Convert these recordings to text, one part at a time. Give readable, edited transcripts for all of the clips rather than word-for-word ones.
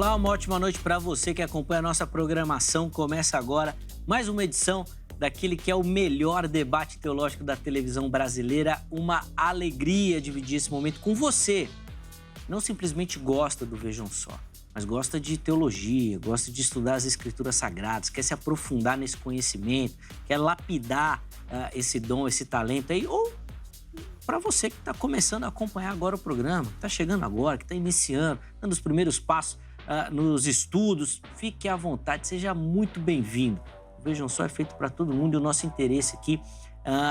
Olá, uma ótima noite para você que acompanha a nossa programação. Começa agora mais uma edição daquele que é o melhor debate teológico da televisão brasileira. Uma alegria dividir esse momento com você. Não simplesmente gosta do Vejam Só, mas gosta de teologia, gosta de estudar as Escrituras Sagradas, quer se aprofundar nesse conhecimento, quer lapidar esse dom, esse talento aí, ou para você que está começando a acompanhar agora o programa, que está chegando agora, que está iniciando, dando os primeiros passos nos estudos, fique à vontade, seja muito bem-vindo. O Vejam Só é feito para todo mundo e o nosso interesse aqui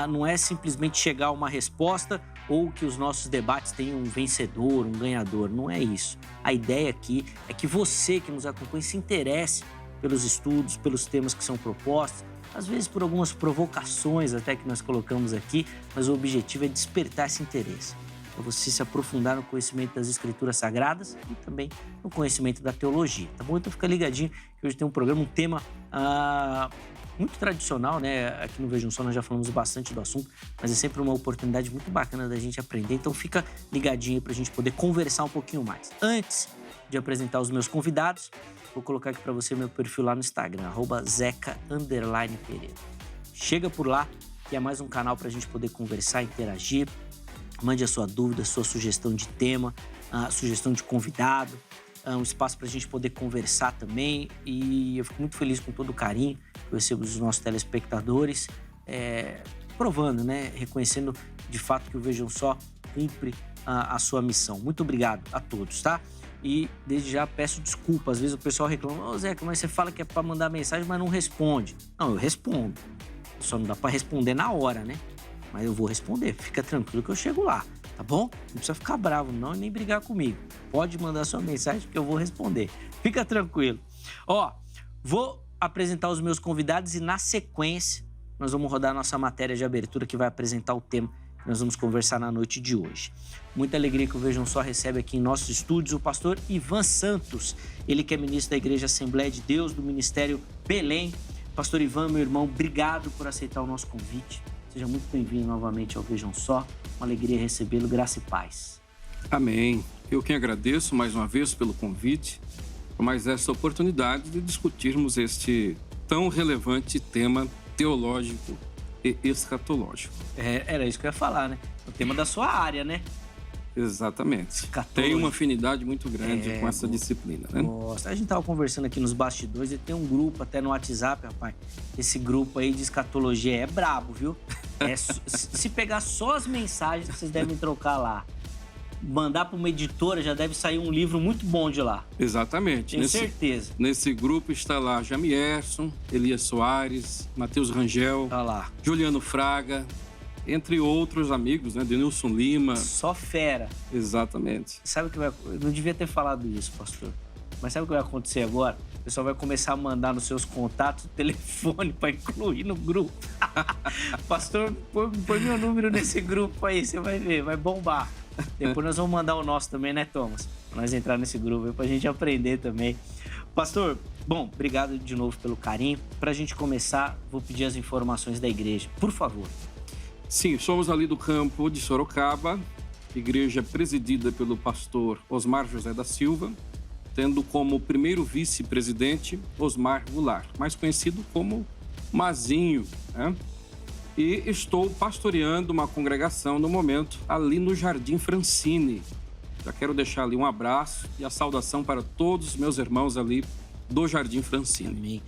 não é simplesmente chegar a uma resposta ou que os nossos debates tenham um vencedor, um ganhador, não é isso. A ideia aqui é que você que nos acompanha se interesse pelos estudos, pelos temas que são propostos, às vezes por algumas provocações até que nós colocamos aqui, mas o objetivo é despertar esse interesse. Para você se aprofundar no conhecimento das Escrituras Sagradas e também no conhecimento da teologia, tá bom? Então fica ligadinho que hoje tem um programa, um tema muito tradicional, né? Aqui no Vejam Só nós já falamos bastante do assunto, mas é sempre uma oportunidade muito bacana da gente aprender, então fica ligadinho aí para a gente poder conversar um pouquinho mais. Antes de apresentar os meus convidados, vou colocar aqui para você meu perfil lá no Instagram, @zeca_pereira. Chega por lá, que é mais um canal para a gente poder conversar, interagir. Mande a sua dúvida, a sua sugestão de tema, a sugestão de convidado, um espaço para a gente poder conversar também. E eu fico muito feliz com todo o carinho que eu recebo dos nossos telespectadores, provando, né, reconhecendo de fato que o Vejam Só cumpre a sua missão. Muito obrigado a todos, tá? E desde já peço desculpa, às vezes o pessoal reclama: ô Zeca, mas você fala que é para mandar mensagem, mas não responde. Não, eu respondo, só não dá para responder na hora, né? Mas eu vou responder, fica tranquilo que eu chego lá, tá bom? Não precisa ficar bravo não e nem brigar comigo. Pode mandar sua mensagem que eu vou responder. Fica tranquilo. Ó, vou apresentar os meus convidados e na sequência nós vamos rodar a nossa matéria de abertura que vai apresentar o tema que nós vamos conversar na noite de hoje. Muita alegria que o Vejam Só recebe aqui em nossos estúdios o pastor Ivan Santos. Ele que é ministro da Igreja Assembleia de Deus, do Ministério Belém. Pastor Ivan, meu irmão, obrigado por aceitar o nosso convite. Seja muito bem-vindo novamente ao Vejam Só. Uma alegria recebê-lo, graça e paz. Amém. Eu que agradeço mais uma vez pelo convite, por mais essa oportunidade de discutirmos este tão relevante tema teológico e escatológico. Era isso que eu ia falar, né? O tema da sua área, né? Exatamente. Tem uma afinidade muito grande com essa disciplina, né? Nossa, a gente estava conversando aqui nos bastidores e tem um grupo até no WhatsApp, rapaz. Esse grupo aí de escatologia é brabo, viu? Se pegar só as mensagens que vocês devem trocar lá, mandar para uma editora, já deve sair um livro muito bom de lá. Exatamente. Tenho certeza. Nesse grupo está lá Jamierson, Elias Soares, Matheus Rangel, Tá lá. Juliano Fraga, entre outros amigos, né? Denilson Lima. Só fera. Exatamente. Sabe o que vai... Eu não devia ter falado isso, pastor. Mas sabe o que vai acontecer agora? O pessoal vai começar a mandar nos seus contatos o telefone para incluir no grupo. Pastor, põe meu número nesse grupo aí, você vai ver, vai bombar. Depois nós vamos mandar o nosso também, né, Thomas? Pra nós entrar nesse grupo aí, pra gente aprender também. Pastor, bom, obrigado de novo pelo carinho. Pra gente começar, vou pedir as informações da igreja, por favor. Sim, somos ali do campo de Sorocaba, igreja presidida pelo pastor Osmar José da Silva, tendo como primeiro vice-presidente Osmar Goulart, mais conhecido como Mazinho, né? E estou pastoreando uma congregação no momento ali no Jardim Francine. Já quero deixar ali um abraço e a saudação para todos os meus irmãos ali do Jardim Francine. Amém.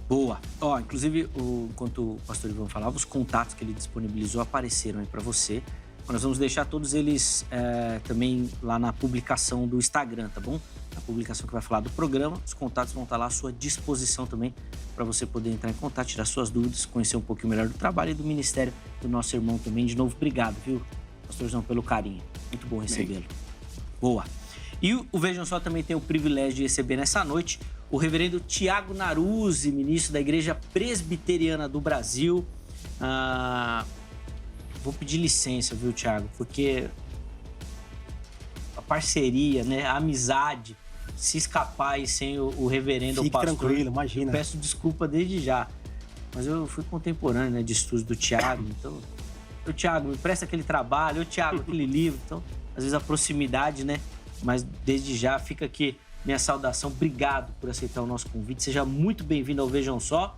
Boa. Ó, inclusive, enquanto o pastor Ivan falava, os contatos que ele disponibilizou apareceram aí para você. Nós vamos deixar todos eles também lá na publicação do Instagram, tá bom? Na publicação que vai falar do programa, os contatos vão estar lá à sua disposição também para você poder entrar em contato, tirar suas dúvidas, conhecer um pouquinho melhor do trabalho e do ministério do nosso irmão também. De novo, obrigado, viu, pastorzão, pelo carinho. Muito bom recebê-lo. Boa. E o Vejam Só também tem o privilégio de receber nessa noite o reverendo Tiago Naruzzi, ministro da Igreja Presbiteriana do Brasil. Vou pedir licença, viu, Tiago? Porque a parceria, né, a amizade, se escapar aí sem o reverendo ou pastor... Fique tranquilo, imagina. Peço desculpa desde já. Mas eu fui contemporâneo, né, de estudos do Tiago, então... Ô, Tiago, me presta aquele trabalho, ô, Tiago, aquele livro. Então, às vezes a proximidade, né? Mas desde já fica aqui minha saudação. Obrigado por aceitar o nosso convite. Seja muito bem-vindo ao Vejam Só.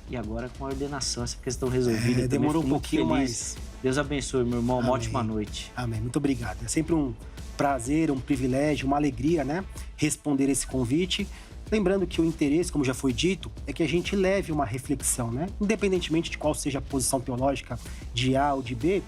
E agora com a ordenação, essa questão resolvida. Demorou um pouquinho, mas... Deus abençoe, meu irmão. Amém. Uma ótima noite. Amém. Muito obrigado. É sempre um prazer, um privilégio, uma alegria, né? Responder esse convite. Lembrando que o interesse, como já foi dito, é que a gente leve uma reflexão, né? Independentemente de qual seja a posição teológica de A ou de B,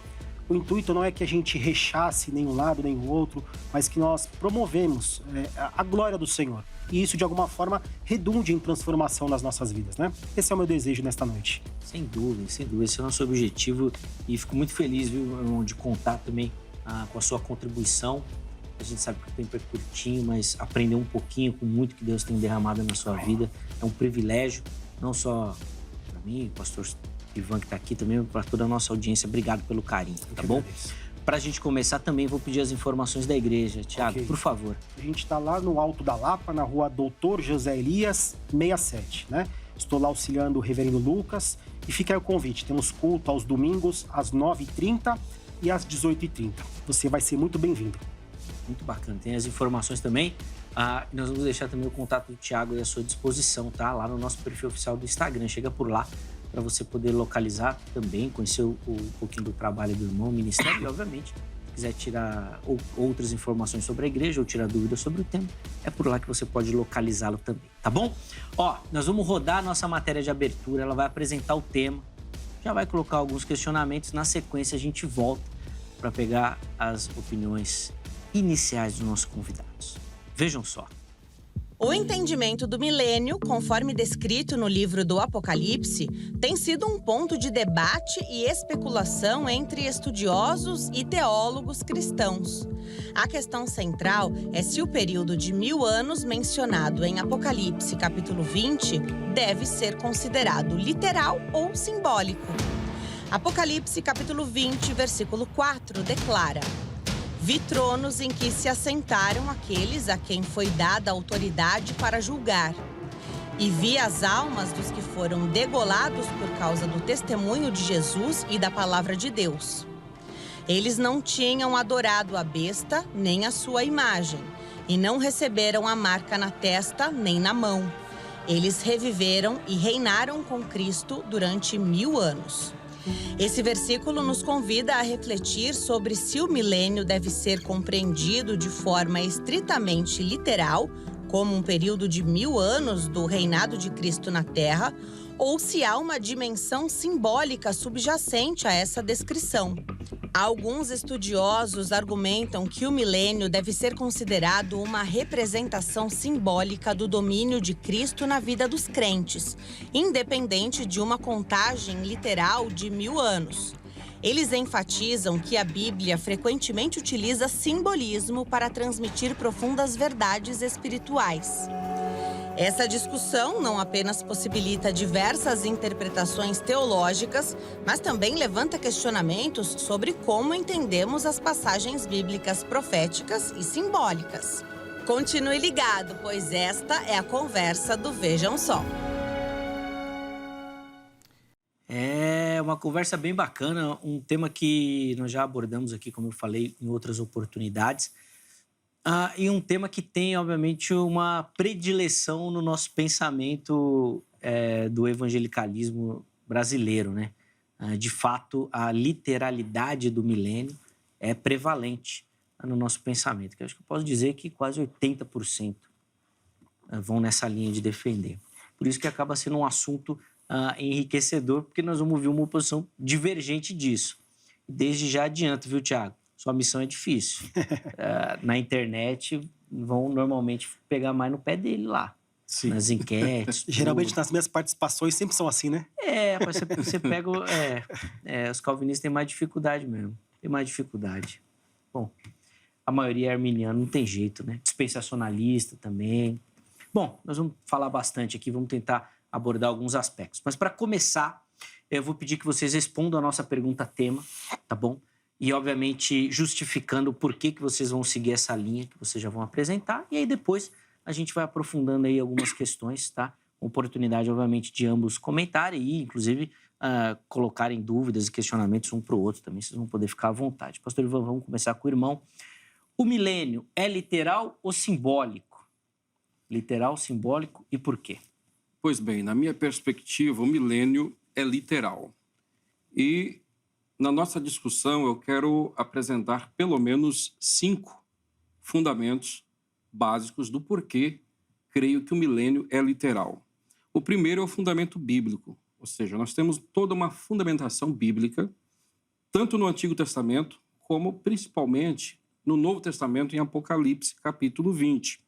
o intuito não é que a gente rechace nem um lado nem o outro, mas que nós promovemos a glória do Senhor. E isso, de alguma forma, redunde em transformação nas nossas vidas, né? Esse é o meu desejo nesta noite. Sem dúvida, sem dúvida. Esse é o nosso objetivo e fico muito feliz, viu, meu irmão, de contar também com a sua contribuição. A gente sabe que o tempo é curtinho, mas aprender um pouquinho com muito que Deus tem derramado na sua vida é um privilégio, não só para mim, o pastor Ivan que está aqui também, para toda a nossa audiência. Obrigado pelo carinho, tá bom? Para a gente começar também, vou pedir as informações da igreja. Tiago, por favor. A gente está lá no Alto da Lapa, na rua Doutor José Elias, 67, né? Estou lá auxiliando o reverendo Lucas. E fica aí o convite, temos culto aos domingos, às 9h30 e às 18h30. Você vai ser muito bem-vindo. Muito bacana. Tem as informações também. Nós vamos deixar também o contato do Tiago à sua disposição, tá? Lá no nosso perfil oficial do Instagram. Chega por lá para você poder localizar também, conhecer um pouquinho do trabalho do irmão, ministério. E, obviamente, se quiser tirar outras informações sobre a igreja ou tirar dúvidas sobre o tema, é por lá que você pode localizá-lo também, tá bom? Ó, nós vamos rodar a nossa matéria de abertura. Ela vai apresentar o tema, já vai colocar alguns questionamentos. Na sequência, a gente volta para pegar as opiniões iniciais dos nossos convidados. Vejam só. O entendimento do milênio, conforme descrito no livro do Apocalipse, tem sido um ponto de debate e especulação entre estudiosos e teólogos cristãos. A questão central é se o período de 1000 anos mencionado em Apocalipse capítulo 20 deve ser considerado literal ou simbólico. Apocalipse capítulo 20, versículo 4, declara: Vi tronos em que se assentaram aqueles a quem foi dada autoridade para julgar. E vi as almas dos que foram degolados por causa do testemunho de Jesus e da palavra de Deus. Eles não tinham adorado a besta nem a sua imagem, e não receberam a marca na testa nem na mão. Eles reviveram e reinaram com Cristo durante 1000 anos. Esse versículo nos convida a refletir sobre se o milênio deve ser compreendido de forma estritamente literal, como um período de 1000 anos do reinado de Cristo na Terra, ou se há uma dimensão simbólica subjacente a essa descrição. Alguns estudiosos argumentam que o milênio deve ser considerado uma representação simbólica do domínio de Cristo na vida dos crentes, independente de uma contagem literal de 1000 anos. Eles enfatizam que a Bíblia frequentemente utiliza simbolismo para transmitir profundas verdades espirituais. Essa discussão não apenas possibilita diversas interpretações teológicas, mas também levanta questionamentos sobre como entendemos as passagens bíblicas proféticas e simbólicas. Continue ligado, pois esta é a conversa do Vejam Só. É uma conversa bem bacana, um tema que nós já abordamos aqui, como eu falei, em outras oportunidades. E um tema que tem, obviamente, uma predileção no nosso pensamento do evangelicalismo brasileiro, né? De fato, a literalidade do milênio é prevalente no nosso pensamento, que eu acho que eu posso dizer que quase 80% vão nessa linha de defender. Por isso que acaba sendo um assunto enriquecedor, porque nós vamos ver uma oposição divergente disso. Desde já adianto, viu, Tiago? Sua missão é difícil. Na internet, vão normalmente pegar mais no pé dele lá. Sim. Nas enquetes. Geralmente, nas minhas participações, sempre são assim, né? Você pega... os calvinistas têm mais dificuldade mesmo. Tem mais dificuldade. Bom, a maioria é arminiana, não tem jeito, né? Dispensacionalista também. Bom, nós vamos falar bastante aqui, vamos tentar abordar alguns aspectos. Mas, para começar, eu vou pedir que vocês respondam a nossa pergunta-tema, tá bom? E, obviamente, justificando o porquê que vocês vão seguir essa linha que vocês já vão apresentar. E aí, depois, a gente vai aprofundando aí algumas questões, tá? Oportunidade, obviamente, de ambos comentarem e, inclusive, colocarem dúvidas e questionamentos um para o outro também. Vocês vão poder ficar à vontade. Pastor Ivan, vamos começar com o irmão. O milênio é literal ou simbólico? Literal, simbólico e por quê? Pois bem, na minha perspectiva, o milênio é literal. E na nossa discussão eu quero apresentar pelo menos 5 fundamentos básicos do porquê creio que o milênio é literal. O primeiro é o fundamento bíblico, ou seja, nós temos toda uma fundamentação bíblica, tanto no Antigo Testamento, como principalmente no Novo Testamento, em Apocalipse, capítulo 20.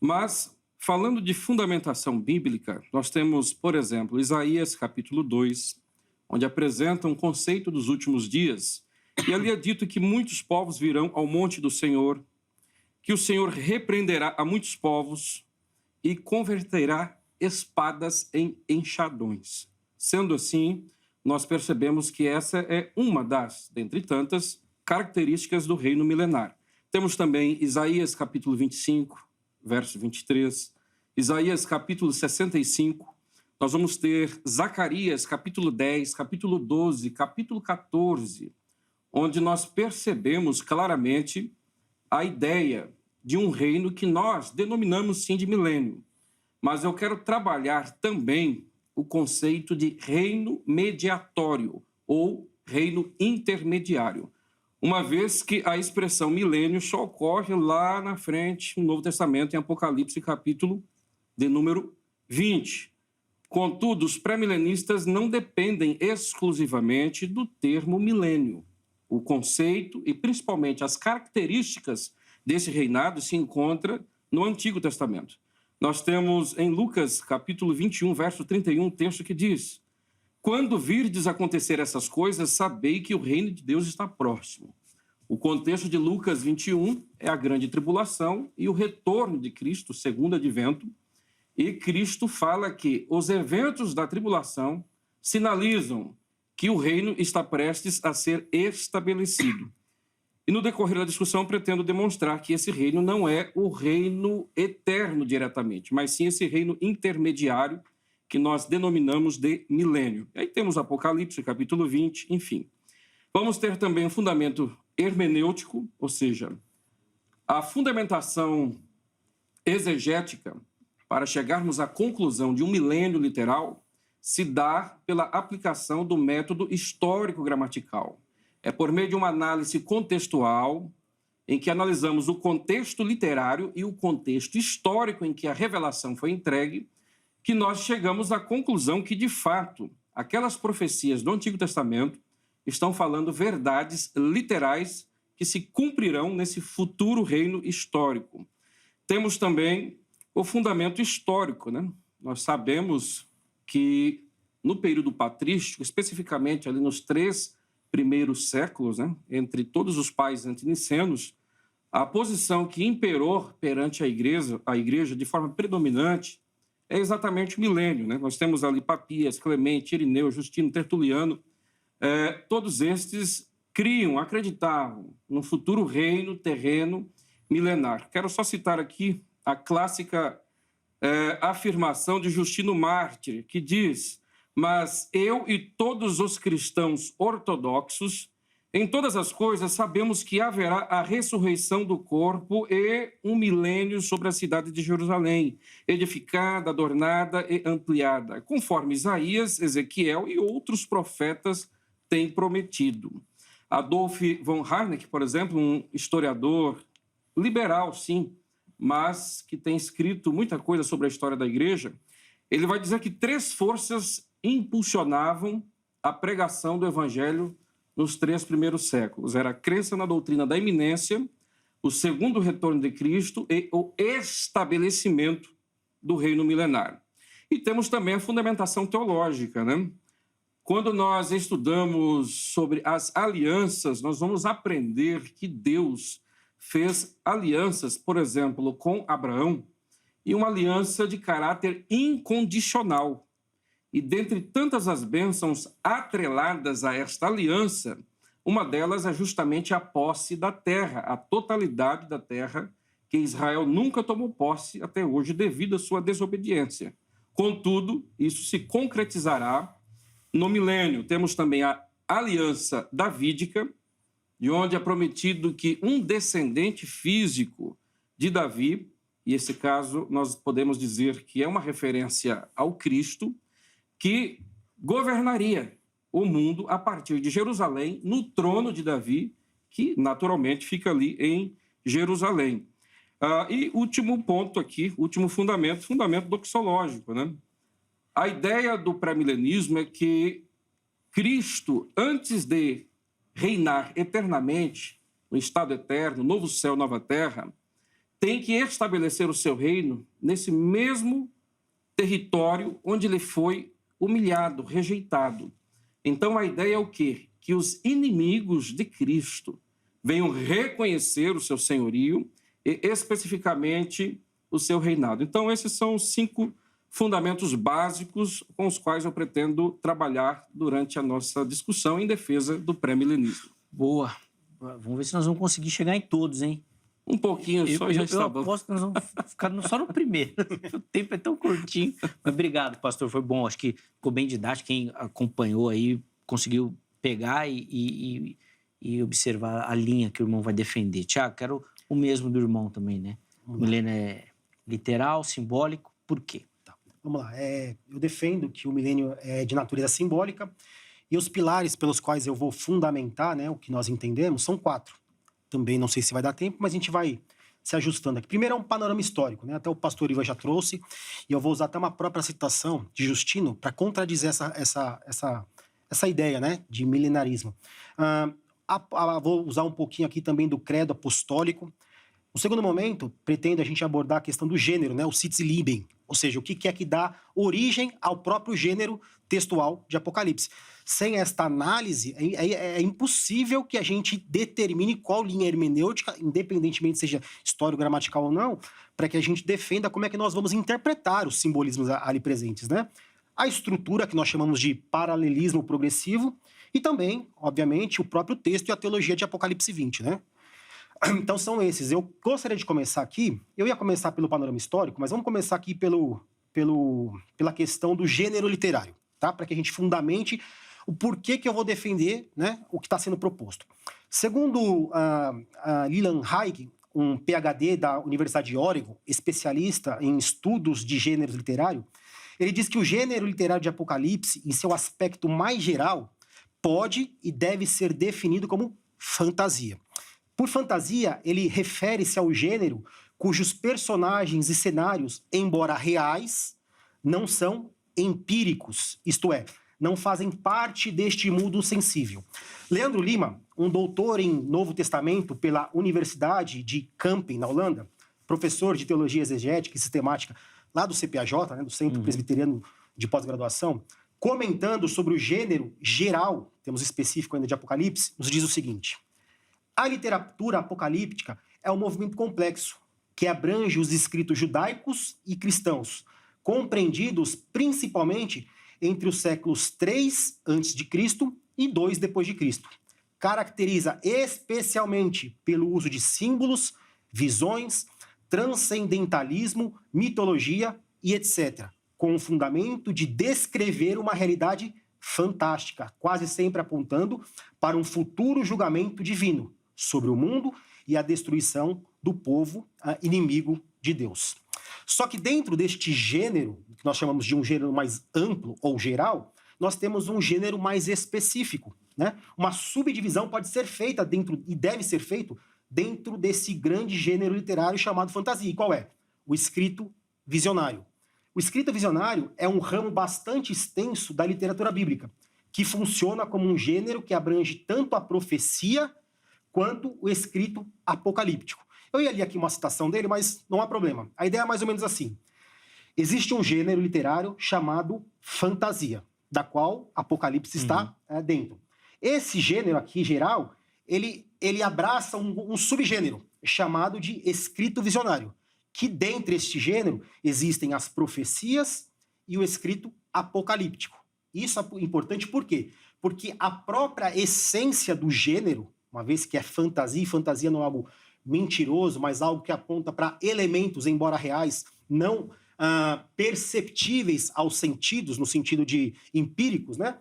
Mas, falando de fundamentação bíblica, nós temos, por exemplo, Isaías, capítulo 2, onde apresenta um conceito dos últimos dias, e ali é dito que muitos povos virão ao monte do Senhor, que o Senhor repreenderá a muitos povos e converterá espadas em enxadões. Sendo assim, nós percebemos que essa é uma das, dentre tantas, características do reino milenar. Temos também Isaías, capítulo 25, verso 23, Isaías, capítulo 65, nós vamos ter Zacarias, capítulo 10, capítulo 12, capítulo 14, onde nós percebemos claramente a ideia de um reino que nós denominamos sim de milênio. Mas eu quero trabalhar também o conceito de reino mediatório ou reino intermediário, uma vez que a expressão milênio só ocorre lá na frente, no Novo Testamento, em Apocalipse, capítulo de número 20. Contudo, os pré-milenistas não dependem exclusivamente do termo milênio. O conceito e principalmente as características desse reinado se encontram no Antigo Testamento. Nós temos em Lucas, capítulo 21, verso 31, um texto que diz: quando virdes acontecer essas coisas, sabei que o reino de Deus está próximo. O contexto de Lucas 21 é a grande tribulação e o retorno de Cristo, o segundo advento. E Cristo fala que os eventos da tribulação sinalizam que o reino está prestes a ser estabelecido. E no decorrer da discussão, pretendo demonstrar que esse reino não é o reino eterno diretamente, mas sim esse reino intermediário que nós denominamos de milênio. E aí temos Apocalipse, capítulo 20, enfim. Vamos ter também um fundamento hermenêutico, ou seja, a fundamentação exegética para chegarmos à conclusão de um milênio literal se dá pela aplicação do método histórico-gramatical. É por meio de uma análise contextual, em que analisamos o contexto literário e o contexto histórico em que a revelação foi entregue, que nós chegamos à conclusão que, de fato, aquelas profecias do Antigo Testamento estão falando verdades literais que se cumprirão nesse futuro reino histórico. Temos também o fundamento histórico, né? Nós sabemos que no período patrístico, especificamente ali nos 3 primeiros séculos, né, entre todos os pais antinicenos, a posição que imperou perante a igreja de forma predominante é exatamente o milênio, né? Nós temos ali Papias, Clemente, Irineu, Justino, Tertuliano. Todos estes acreditavam no futuro reino terreno milenar. Quero só citar aqui a clássica afirmação de Justino Mártir, que diz: mas eu e todos os cristãos ortodoxos, em todas as coisas, sabemos que haverá a ressurreição do corpo e um milênio sobre a cidade de Jerusalém, edificada, adornada e ampliada, conforme Isaías, Ezequiel e outros profetas têm prometido. Adolf von Harnack, por exemplo, um historiador liberal, sim, mas que tem escrito muita coisa sobre a história da igreja, ele vai dizer que 3 forças impulsionavam a pregação do evangelho nos 3 primeiros séculos. Era a crença na doutrina da iminência, o segundo retorno de Cristo e o estabelecimento do reino milenar. E temos também a fundamentação teológica, né? Quando nós estudamos sobre as alianças, nós vamos aprender que Deus fez alianças, por exemplo, com Abraão, e uma aliança de caráter incondicional. E dentre tantas as bênçãos atreladas a esta aliança, uma delas é justamente a posse da terra, a totalidade da terra, que Israel nunca tomou posse até hoje devido à sua desobediência. Contudo, isso se concretizará no milênio. Temos também a aliança davídica, de onde é prometido que um descendente físico de Davi e esse caso nós podemos dizer que é uma referência ao Cristo que governaria o mundo a partir de Jerusalém, no trono de Davi, que naturalmente fica ali em Jerusalém. E último ponto aqui, último fundamento doxológico, né? A ideia do pré-milenismo é que Cristo, antes de reinar eternamente, no estado eterno, novo céu, nova terra, tem que estabelecer o seu reino nesse mesmo território onde ele foi humilhado, rejeitado. Então, a ideia é o quê? Que os inimigos de Cristo venham reconhecer o seu senhorio e, especificamente, o seu reinado. Então, esses são os 5 fundamentos básicos com os quais eu pretendo trabalhar durante a nossa discussão em defesa do pré-milenismo. Boa. Vamos ver se nós vamos conseguir chegar em todos, hein? Um pouquinho só já está bom. Eu aposto que nós vamos ficar só no primeiro. O tempo é tão curtinho. Mas obrigado, pastor. Foi bom. Acho que ficou bem didático. Quem acompanhou aí conseguiu pegar e observar a linha que o irmão vai defender. Tiago, quero o mesmo do irmão também, né? O milênio é literal, simbólico. Por quê? Vamos lá. Eu defendo que o milênio é de natureza simbólica e os pilares pelos quais eu vou fundamentar, né, o que nós entendemos são 4. Também não sei se vai dar tempo, mas a gente vai se ajustando aqui. Primeiro é um panorama histórico, né? Até o pastor Ivan já trouxe, e eu vou usar até uma própria citação de Justino para contradizer essa ideia, né, de milenarismo. Vou usar um pouquinho aqui também do credo apostólico. No segundo momento, pretendo a gente abordar a questão do gênero, né, o Sitzlieben, ou seja, o que é que dá origem ao próprio gênero textual de Apocalipse. Sem esta análise, é impossível que a gente determine qual linha hermenêutica, independentemente seja histórico-gramatical ou não, para que a gente defenda como é que nós vamos interpretar os simbolismos ali presentes, né? A estrutura que nós chamamos de paralelismo progressivo e também, obviamente, o próprio texto e a teologia de Apocalipse 20, né? Então são esses. Eu gostaria de começar aqui, eu ia começar pelo panorama histórico, mas vamos começar aqui pela questão do gênero literário, tá? Para que a gente fundamente o porquê que eu vou defender, né, o que está sendo proposto. Segundo Leland Haig, um PhD da Universidade de Oregon, especialista em estudos de gêneros literários, ele diz que o gênero literário de Apocalipse, em seu aspecto mais geral, pode e deve ser definido como fantasia. Por fantasia, ele refere-se ao gênero cujos personagens e cenários, embora reais, não são empíricos, isto é, não fazem parte deste mundo sensível. Leandro Lima, um doutor em Novo Testamento pela Universidade de Kampen, na Holanda, professor de Teologia Exegética e Sistemática lá do CPAJ, né, do Centro Presbiteriano de Pós-Graduação, comentando sobre o gênero geral, temos específico ainda de Apocalipse, nos diz o seguinte: a literatura apocalíptica é um movimento complexo que abrange os escritos judaicos e cristãos, compreendidos principalmente entre os séculos 3 a.C. e 2 depois de Cristo. Caracteriza especialmente pelo uso de símbolos, visões, transcendentalismo, mitologia e etc., com o fundamento de descrever uma realidade fantástica, quase sempre apontando para um futuro julgamento divino sobre o mundo e a destruição do povo inimigo de Deus. Só que dentro deste gênero, que nós chamamos de um gênero mais amplo ou geral, nós temos um gênero mais específico, né? Uma subdivisão pode ser feita dentro, e deve ser feito, dentro desse grande gênero literário chamado fantasia. E qual é? O escrito visionário. O escrito visionário é um ramo bastante extenso da literatura bíblica, que funciona como um gênero que abrange tanto a profecia quanto o escrito apocalíptico. Eu ia ler aqui uma citação dele, mas não há problema. A ideia é mais ou menos assim. Existe um gênero literário chamado fantasia, da qual Apocalipse está dentro. Esse gênero aqui, geral, ele abraça um subgênero chamado de escrito visionário, que dentro deste gênero existem as profecias e o escrito apocalíptico. Isso é importante por quê? Porque a própria essência do gênero, uma vez que é fantasia, e fantasia não é algo mentiroso, mas algo que aponta para elementos, embora reais, não perceptíveis aos sentidos, no sentido de empíricos, né?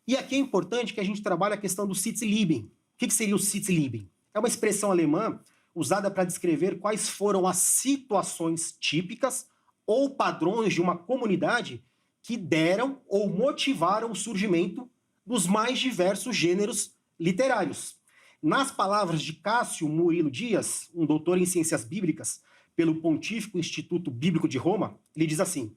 E aqui é importante que a gente trabalhe a questão do Sitzlieben. O que seria o Sitzlieben? É uma expressão alemã usada para descrever quais foram as situações típicas ou padrões de uma comunidade que deram ou motivaram o surgimento dos mais diversos gêneros literários. Nas palavras de Cássio Murilo Dias, um doutor em ciências bíblicas pelo Pontífico Instituto Bíblico de Roma, ele diz assim: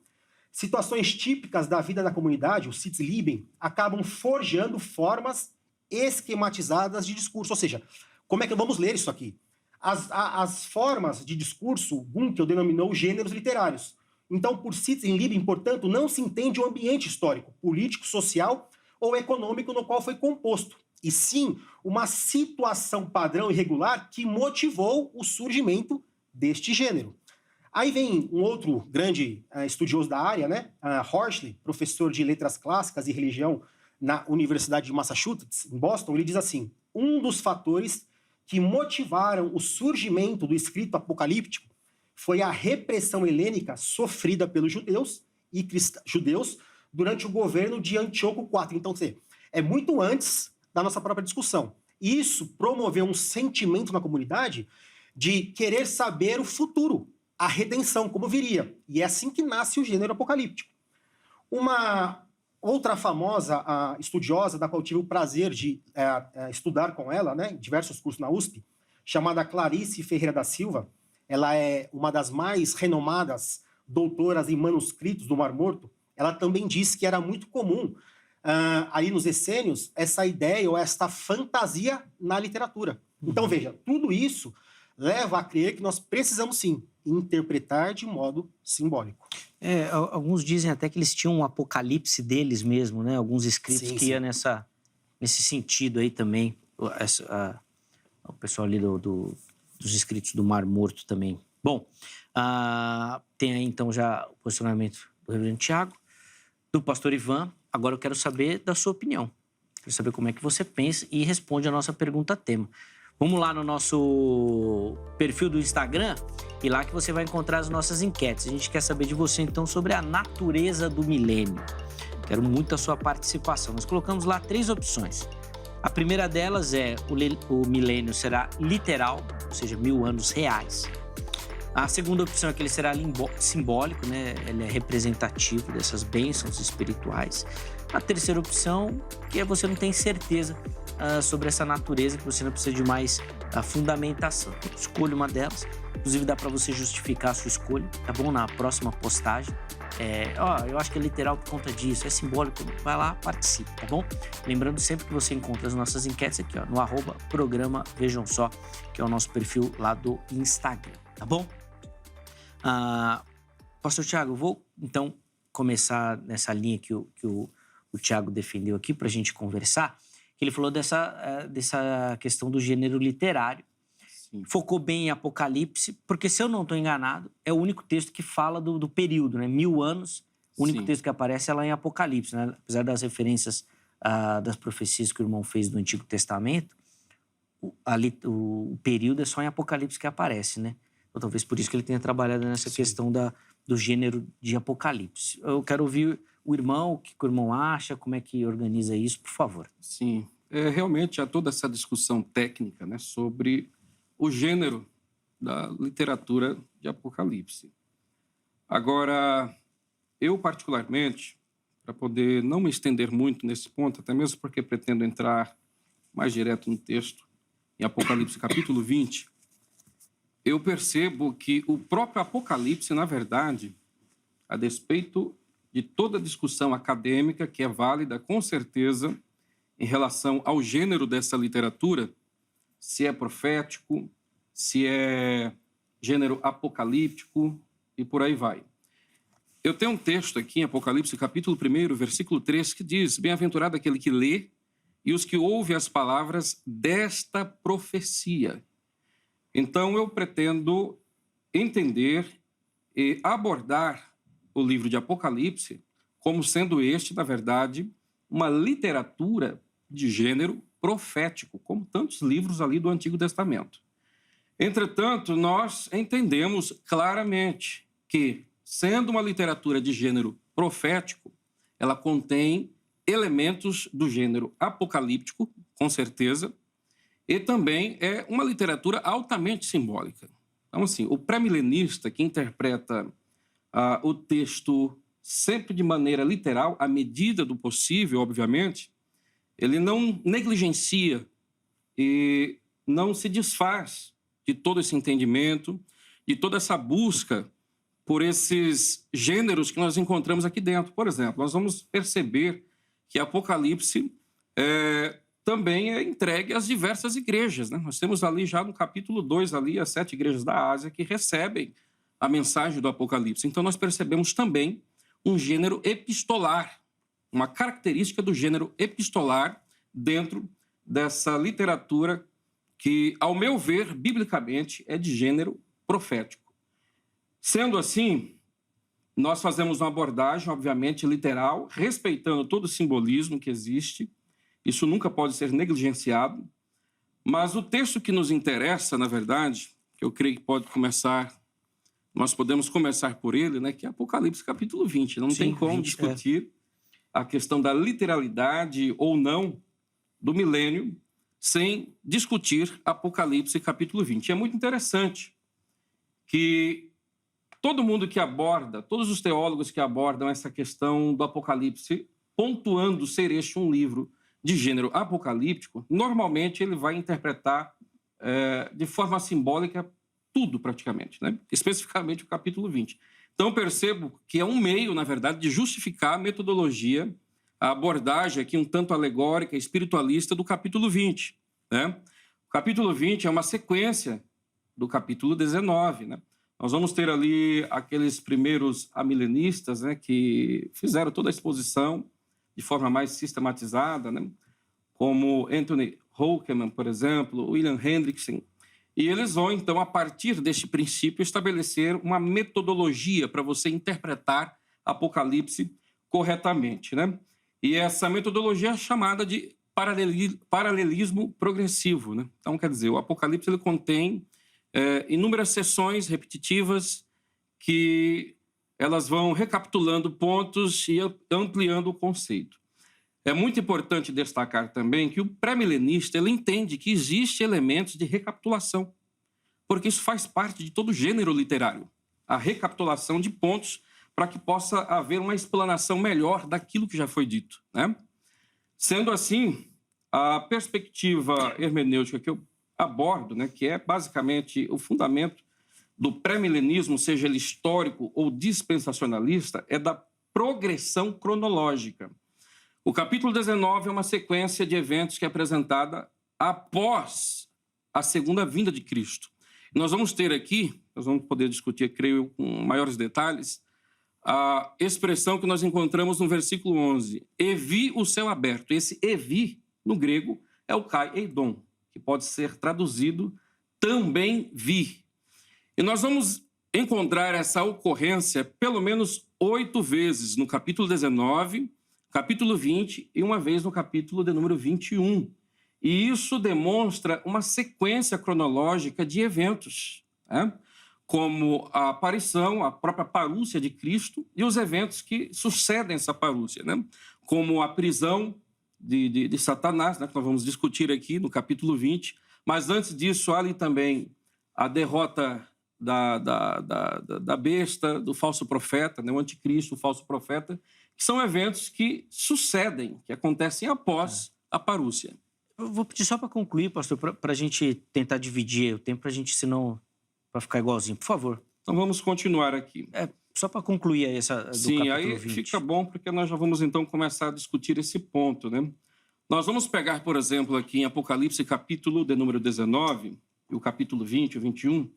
situações típicas da vida da comunidade, o Sitzleben, acabam forjando formas esquematizadas de discurso. Ou seja, como é que vamos ler isso aqui? As formas de discurso, Gunkel denominou gêneros literários. Então, por Sitzleben, portanto, não se entende o ambiente histórico, político, social ou econômico no qual foi composto, e sim uma situação padrão e regular que motivou o surgimento deste gênero. Aí vem um outro grande estudioso da área, né? Horsley, professor de letras clássicas e religião na Universidade de Massachusetts, em Boston, ele diz assim: um dos fatores que motivaram o surgimento do escrito apocalíptico foi a repressão helênica sofrida pelos judeus e judeus durante o governo de Antíoco IV. Então, é muito antes da nossa própria discussão. Isso promoveu um sentimento na comunidade de querer saber o futuro, a redenção, como viria. E é assim que nasce o gênero apocalíptico. Uma outra famosa estudiosa, da qual tive o prazer de estudar com ela, né, em diversos cursos na USP, chamada Clarice Ferreira da Silva, ela é uma das mais renomadas doutoras em manuscritos do Mar Morto. Ela também disse que era muito comum, aí nos essênios, essa ideia ou esta fantasia na literatura. Então, veja, tudo isso leva a crer que nós precisamos, sim, interpretar de modo simbólico. Alguns dizem até que eles tinham um apocalipse deles mesmo, né? Alguns escritos que iam nesse sentido aí também. O pessoal ali dos escritos do Mar Morto também. Bom, tem aí então já o posicionamento do reverendo Tiago, do pastor Ivan. Agora eu quero saber da sua opinião. Quero saber como é que você pensa e responde a nossa pergunta tema. Vamos lá no nosso perfil do Instagram e lá que você vai encontrar as nossas enquetes. A gente quer saber de você, então, sobre a natureza do milênio. Quero muito a sua participação. Nós colocamos lá 3 opções. A primeira delas é o milênio será literal, ou seja, 1000 anos reais. A segunda opção é que ele será simbólico, né? Ele é representativo dessas bênçãos espirituais. A terceira opção, que é você não tem certeza sobre essa natureza, que você não precisa de mais fundamentação. Escolha uma delas, inclusive dá para você justificar a sua escolha, tá bom? Na próxima postagem. Eu acho que é literal por conta disso, é simbólico, vai lá, participe, tá bom? Lembrando sempre que você encontra as nossas enquetes aqui, ó, no @programa Vejam Só, que é o nosso perfil lá do Instagram, tá bom? Pastor Tiago, eu vou então começar nessa linha que o Tiago defendeu aqui para a gente conversar, que ele falou dessa questão do gênero literário. Sim. Focou bem em Apocalipse, porque, se eu não estou enganado, é o único texto que fala do período, né? 1000 anos, o único texto que aparece é lá em Apocalipse, né? Apesar das referências das profecias que o irmão fez do Antigo Testamento, o período é só em Apocalipse que aparece, né? Então, talvez por isso que ele tenha trabalhado nessa questão do gênero de Apocalipse. Eu quero ouvir o irmão, o que o irmão acha, como é que organiza isso, por favor. Sim, realmente há toda essa discussão técnica, né, sobre o gênero da literatura de Apocalipse. Agora, eu particularmente, para poder não me estender muito nesse ponto, até mesmo porque pretendo entrar mais direto no texto, em Apocalipse capítulo 20, eu percebo que o próprio Apocalipse, na verdade, a despeito de toda a discussão acadêmica, que é válida, com certeza, em relação ao gênero dessa literatura, se é profético, se é gênero apocalíptico e por aí vai. Eu tenho um texto aqui em Apocalipse, capítulo 1, versículo 3, que diz: bem-aventurado aquele que lê e os que ouvem as palavras desta profecia. Então, eu pretendo entender e abordar o livro de Apocalipse como sendo este, na verdade, uma literatura de gênero profético, como tantos livros ali do Antigo Testamento. Entretanto, nós entendemos claramente que, sendo uma literatura de gênero profético, ela contém elementos do gênero apocalíptico, com certeza, e também é uma literatura altamente simbólica. Então, assim, o pré-milenista que interpreta o texto sempre de maneira literal, à medida do possível, obviamente, ele não negligencia e não se desfaz de todo esse entendimento, de toda essa busca por esses gêneros que nós encontramos aqui dentro. Por exemplo, nós vamos perceber que Apocalipse também é entregue às diversas igrejas, né? Nós temos ali já no capítulo 2, ali, as 7 igrejas da Ásia que recebem a mensagem do Apocalipse. Então, nós percebemos também um gênero epistolar, uma característica do gênero epistolar dentro dessa literatura que, ao meu ver, biblicamente, é de gênero profético. Sendo assim, nós fazemos uma abordagem, obviamente, literal, respeitando todo o simbolismo que existe. Isso nunca pode ser negligenciado. Mas o texto que nos interessa, na verdade, que eu creio que nós podemos começar por ele, né, que é Apocalipse capítulo 20. Não tem como discutir a questão da literalidade ou não do milênio sem discutir Apocalipse capítulo 20. É muito interessante que todo mundo que aborda, todos os teólogos que abordam essa questão do Apocalipse, pontuando ser este um livro de gênero apocalíptico, normalmente ele vai interpretar de forma simbólica tudo praticamente, né? Especificamente o capítulo 20. Então percebo que é um meio, na verdade, de justificar a metodologia, a abordagem aqui um tanto alegórica, espiritualista do capítulo 20. Né? O capítulo 20 é uma sequência do capítulo 19, né? Nós vamos ter ali aqueles primeiros amilenistas, né, que fizeram toda a exposição de forma mais sistematizada, né, como Anthony Hockerman, por exemplo, William Hendrickson. E eles vão, então, a partir deste princípio, estabelecer uma metodologia para você interpretar Apocalipse corretamente, né? E essa metodologia é chamada de paralelismo progressivo, né? Então, quer dizer, o Apocalipse ele contém inúmeras seções repetitivas que elas vão recapitulando pontos e ampliando o conceito. É muito importante destacar também que o pré-milenista ele entende que existem elementos de recapitulação, porque isso faz parte de todo gênero literário, a recapitulação de pontos para que possa haver uma explanação melhor daquilo que já foi dito, né? Sendo assim, a perspectiva hermenêutica que eu abordo, né, que é basicamente o fundamento do pré-milenismo, seja ele histórico ou dispensacionalista, é da progressão cronológica. O capítulo 19 é uma sequência de eventos que é apresentada após a segunda vinda de Cristo. Nós vamos ter aqui, nós vamos poder discutir, creio, com maiores detalhes, a expressão que nós encontramos no versículo 11. E vi o céu aberto. Esse e vi, no grego, é o kai eidon, que pode ser traduzido também vi. E nós vamos encontrar essa ocorrência pelo menos 8 vezes no capítulo 19, capítulo 20 e uma vez no capítulo de número 21. E isso demonstra uma sequência cronológica de eventos, né? Como a aparição, a própria parúcia de Cristo e os eventos que sucedem essa parúcia, né? Como a prisão de Satanás, né? Que nós vamos discutir aqui no capítulo 20. Mas antes disso, há ali também a derrota da besta, do falso profeta, né? O anticristo, o falso profeta, que são eventos que sucedem, que acontecem após a parúcia. Eu vou pedir só para concluir, pastor, para a gente tentar dividir o tempo, para a gente, senão, para ficar igualzinho. Por favor. Então vamos continuar aqui. Só para concluir aí essa do Sim, capítulo aí 20. fica bom, porque nós já vamos então começar a discutir esse ponto, né? Nós vamos pegar, por exemplo, aqui em Apocalipse, capítulo de número 19, e o capítulo 20, o 21,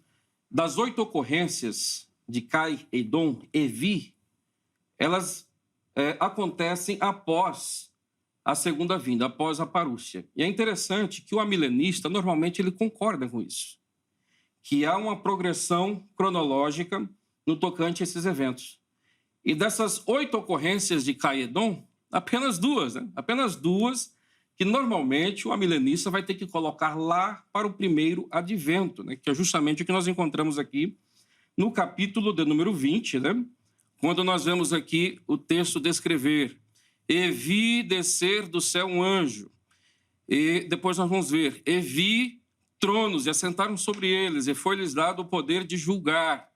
das 8 ocorrências de Cai, Edom, Evi, elas acontecem após a segunda vinda, após a parúcia. E é interessante que o amilenista, normalmente, ele concorda com isso, que há uma progressão cronológica no tocante a esses eventos. E dessas 8 ocorrências de Cai e Edom, apenas 2, né? Apenas 2 que normalmente o amilenista vai ter que colocar lá para o primeiro advento, né? Que é justamente o que nós encontramos aqui no capítulo de número 20, né? Quando nós vemos aqui o texto descrever: e vi descer do céu um anjo. E depois nós vamos ver, e vi tronos e assentaram sobre eles, e foi-lhes dado o poder de julgar.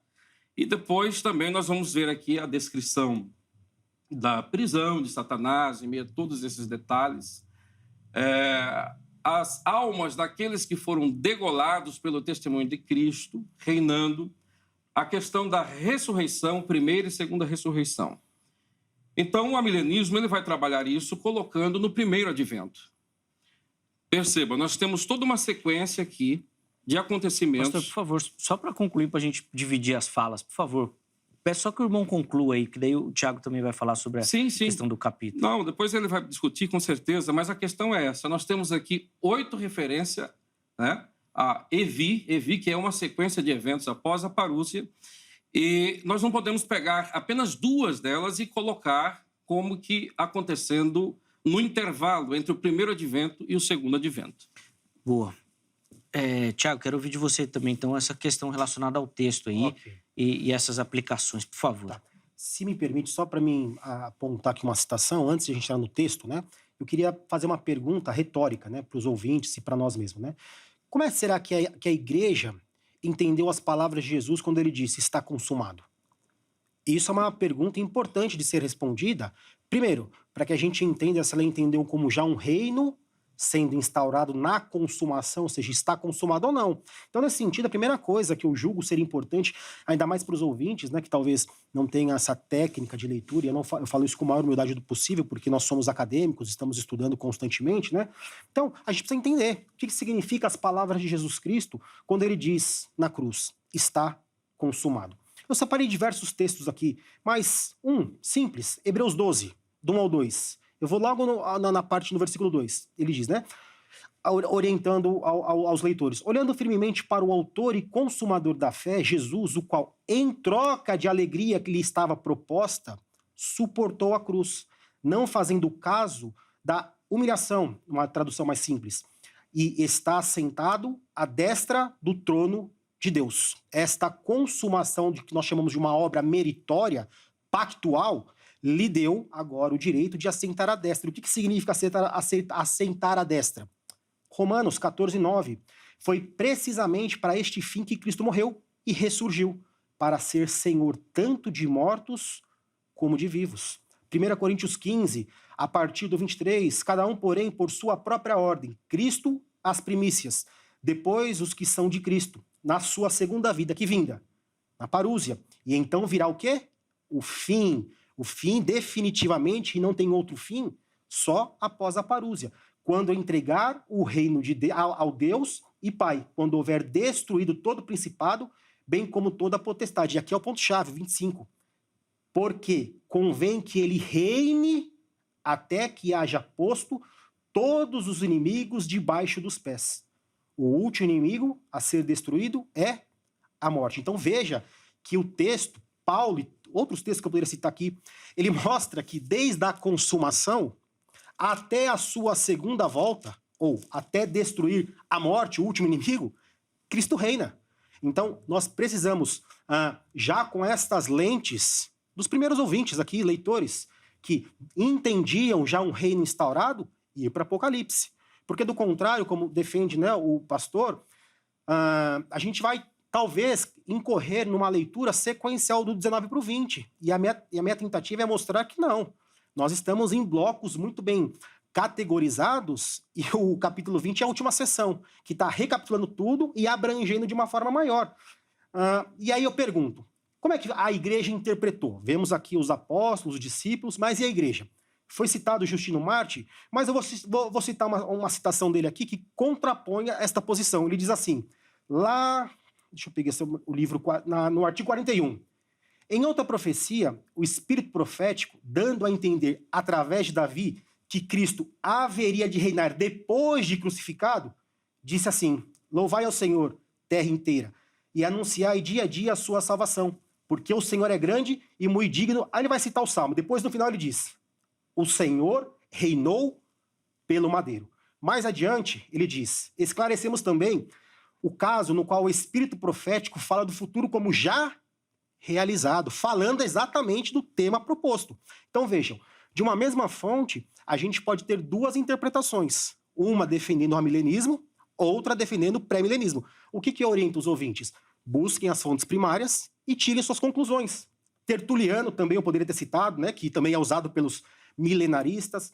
E depois também nós vamos ver aqui a descrição da prisão de Satanás, em meio a todos esses detalhes. As almas daqueles que foram degolados pelo testemunho de Cristo, reinando, a questão da ressurreição, primeira e segunda ressurreição. Então, o amilenismo ele vai trabalhar isso colocando no primeiro advento. Perceba, nós temos toda uma sequência aqui de acontecimentos. Pastor, por favor, só para concluir, para a gente dividir as falas, por favor, peço só que o irmão conclua aí, que daí o Tiago também vai falar sobre a questão do capítulo. Não, depois ele vai discutir com certeza, mas a questão é essa. Nós temos aqui 8 referências, né? A Evi, que é uma sequência de eventos após a parúcia, e nós não podemos pegar apenas 2 delas e colocar como que acontecendo no intervalo entre o primeiro advento e o segundo advento. Boa. Tiago, quero ouvir de você também, então, essa questão relacionada ao texto aí. Ok. E essas aplicações, por favor. Tá. Se me permite, só para mim apontar aqui uma citação, antes de a gente entrar no texto, né? Eu queria fazer uma pergunta retórica, né, para os ouvintes e para nós mesmos, né? Como será que a igreja entendeu as palavras de Jesus quando ele disse, está consumado? Isso é uma pergunta importante de ser respondida. Primeiro, para que a gente entenda se ela entendeu como já um reino sendo instaurado na consumação, ou seja, está consumado ou não. Então, nesse sentido, a primeira coisa que eu julgo ser importante, ainda mais para os ouvintes, né, que talvez não tenham essa técnica de leitura, e eu falo isso com a maior humildade do possível, porque nós somos acadêmicos, estamos estudando constantemente, né? Então, a gente precisa entender o que significa as palavras de Jesus Cristo quando ele diz na cruz, está consumado. Eu separei diversos textos aqui, mas simples, Hebreus 12, do 1 ao 2. Eu vou logo na parte do versículo 2. Ele diz, né? Orientando aos leitores. Olhando firmemente para o autor e consumador da fé, Jesus, o qual, em troca de alegria que lhe estava proposta, suportou a cruz, não fazendo caso da humilhação, uma tradução mais simples, e está assentado à destra do trono de Deus. Esta consumação que nós chamamos de uma obra meritória, pactual, lhe deu agora o direito de assentar à destra. O que significa assentar à destra? Romanos 14, 9. Foi precisamente para este fim que Cristo morreu e ressurgiu, para ser Senhor tanto de mortos como de vivos. 1 Coríntios 15, a partir do 23, cada um, porém, por sua própria ordem. Cristo, as primícias. Depois, os que são de Cristo, na sua segunda vida, que vinda, na parúzia. E então virá o quê? O fim definitivamente, e não tem outro fim, só após a parúzia. Quando entregar o reino ao Deus e Pai, quando houver destruído todo o principado, bem como toda a potestade. E aqui é o ponto-chave, 25. Porque convém que ele reine até que haja posto todos os inimigos debaixo dos pés. O último inimigo a ser destruído é a morte. Então veja que o texto, Paulo e outros textos que eu poderia citar aqui, ele mostra que desde a consumação até a sua segunda volta, ou até destruir a morte, o último inimigo, Cristo reina. Então, nós precisamos, já com estas lentes dos primeiros ouvintes aqui, leitores, que entendiam já um reino instaurado, ir para Apocalipse. Porque, do contrário, como defende, né, o pastor, a gente vai talvez incorrer numa leitura sequencial do 19 para o 20. E a minha tentativa é mostrar que não. Nós estamos em blocos muito bem categorizados e o capítulo 20 é a última sessão, que está recapitulando tudo e abrangendo de uma forma maior. E aí eu pergunto, como é que a igreja interpretou? Vemos aqui os apóstolos, os discípulos, mas e a igreja? Foi citado Justino Marte, mas eu vou citar uma citação dele aqui que contrapõe esta posição. Ele diz assim, deixa eu pegar o livro no artigo 41. Em outra profecia, o espírito profético, dando a entender, através de Davi, que Cristo haveria de reinar depois de crucificado, disse assim, louvai ao Senhor, terra inteira, e anunciai dia a dia a sua salvação, porque o Senhor é grande e muito digno. Aí ele vai citar o Salmo. Depois, no final, ele diz, o Senhor reinou pelo madeiro. Mais adiante, ele diz, esclarecemos também o caso no qual o espírito profético fala do futuro como já realizado, falando exatamente do tema proposto. Então vejam, de uma mesma fonte, a gente pode ter duas interpretações. Uma defendendo o amilenismo, outra defendendo o pré-milenismo. O que orienta os ouvintes? Busquem as fontes primárias e tirem suas conclusões. Tertuliano também eu poderia ter citado, né, que também é usado pelos milenaristas.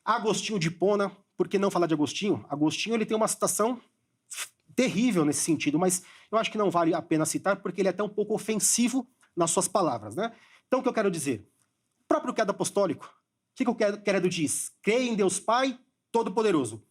Agostinho de Hipona, por que não falar de Agostinho? Agostinho ele tem uma citação terrível nesse sentido, mas eu acho que não vale a pena citar porque ele é até um pouco ofensivo nas suas palavras, né? Então o que eu quero dizer? O próprio Credo Apostólico, o que o Credo diz? Creio em Deus Pai Todo-Poderoso,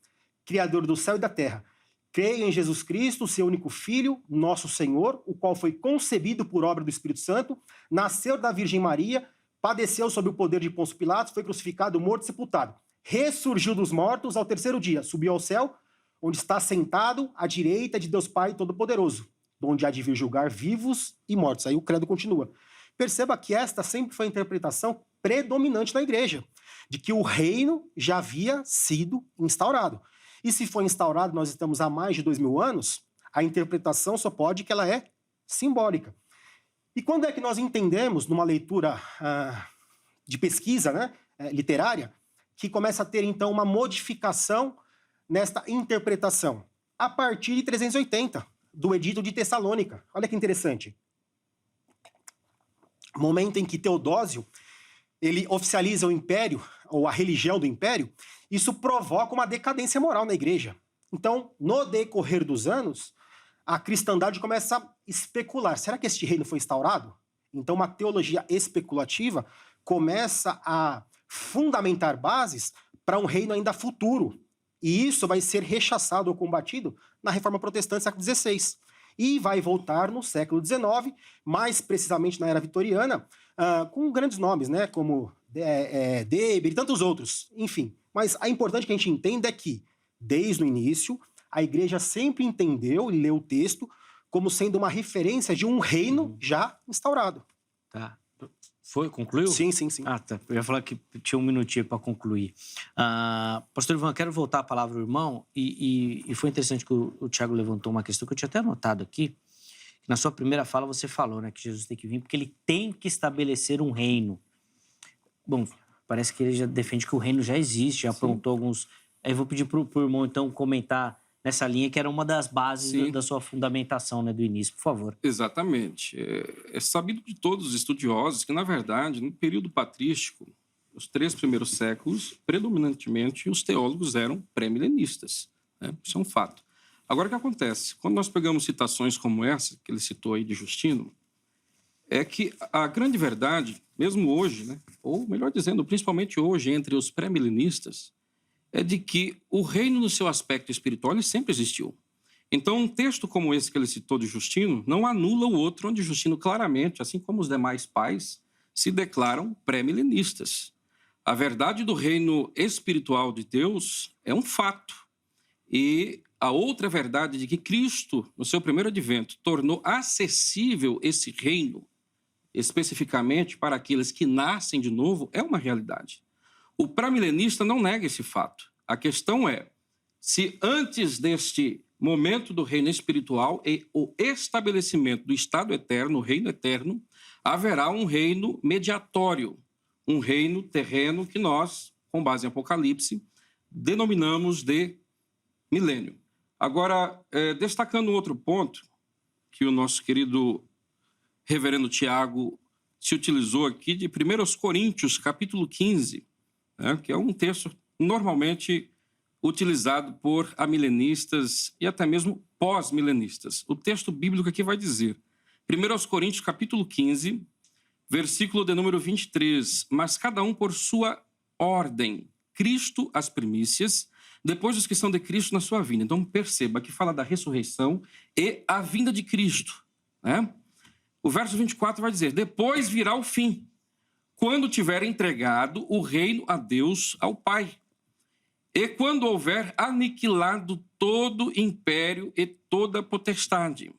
Criador do céu e da terra. Creio em Jesus Cristo, seu único Filho, nosso Senhor, o qual foi concebido por obra do Espírito Santo, nasceu da Virgem Maria, padeceu sob o poder de Pôncio Pilatos, foi crucificado, morto e sepultado. Ressurgiu dos mortos ao terceiro dia, subiu ao céu, onde está sentado à direita de Deus Pai Todo-Poderoso, onde há de vir julgar vivos e mortos. Aí o credo continua. Perceba que esta sempre foi a interpretação predominante na igreja, de que o reino já havia sido instaurado. E se foi instaurado, nós estamos há mais de 2000 anos, a interpretação só pode que ela é simbólica. E quando é que nós entendemos, numa leitura de pesquisa, né, literária, que começa a ter, então, uma modificação nesta interpretação? A partir de 380, do Edito de Tessalônica. Olha que interessante. Momento em que Teodósio ele oficializa o império, ou a religião do império, isso provoca uma decadência moral na igreja. Então, no decorrer dos anos, a cristandade começa a especular. Será que este reino foi instaurado? Então, uma teologia especulativa começa a fundamentar bases para um reino ainda futuro. E isso vai ser rechaçado ou combatido na Reforma Protestante do século XVI. E vai voltar no século XIX, mais precisamente na Era Vitoriana, com grandes nomes, né, como Deber e tantos outros, enfim. Mas a importante que a gente entenda é que, desde o início, a igreja sempre entendeu e leu o texto como sendo uma referência de um reino já instaurado. Tá. Foi? Concluiu? Sim. Ah, tá. Eu ia falar que tinha um minutinho para concluir. Pastor Ivan, quero voltar a palavra ao irmão, e foi interessante que o Tiago levantou uma questão que eu tinha até anotado aqui. Na sua primeira fala você falou, né, que Jesus tem que vir porque ele tem que estabelecer um reino. Bom, parece que ele já defende que o reino já existe, já aprontou alguns... Aí eu vou pedir para o irmão, então, comentar nessa linha, que era uma das bases da sua fundamentação, né, do início, por favor. Exatamente. É sabido de todos os estudiosos que, na verdade, no período patrístico, os 3 primeiros séculos, predominantemente, os teólogos eram pré-milenistas, né? Isso é um fato. Agora, o que acontece? Quando nós pegamos citações como essa, que ele citou aí de Justino, é que a grande verdade, mesmo hoje, né, ou melhor dizendo, principalmente hoje, entre os pré-milenistas, é de que o reino, no seu aspecto espiritual, ele sempre existiu. Então, um texto como esse que ele citou de Justino não anula o outro, onde Justino claramente, assim como os demais pais, se declaram pré-milenistas. A verdade do reino espiritual de Deus é um fato. E a outra verdade de que Cristo, no seu primeiro advento, tornou acessível esse reino, especificamente para aqueles que nascem de novo, é uma realidade. O pré-milenista não nega esse fato. A questão é se antes deste momento do reino espiritual e o estabelecimento do Estado eterno, o reino eterno, haverá um reino mediatório, um reino terreno que nós, com base em Apocalipse, denominamos de milênio. Agora, destacando um outro ponto que o nosso querido reverendo Tiago se utilizou aqui de 1 Coríntios, capítulo 15, né, que é um texto normalmente utilizado por amilenistas e até mesmo pós-milenistas. O texto bíblico aqui vai dizer, 1 Coríntios, capítulo 15, versículo de número 23, mas cada um por sua ordem, Cristo as primícias, depois os que são de Cristo na sua vinda. Então perceba que fala da ressurreição e a vinda de Cristo, né? O verso 24 vai dizer, depois virá o fim, quando tiver entregado o reino a Deus, ao Pai. E quando houver aniquilado todo império e toda potestade.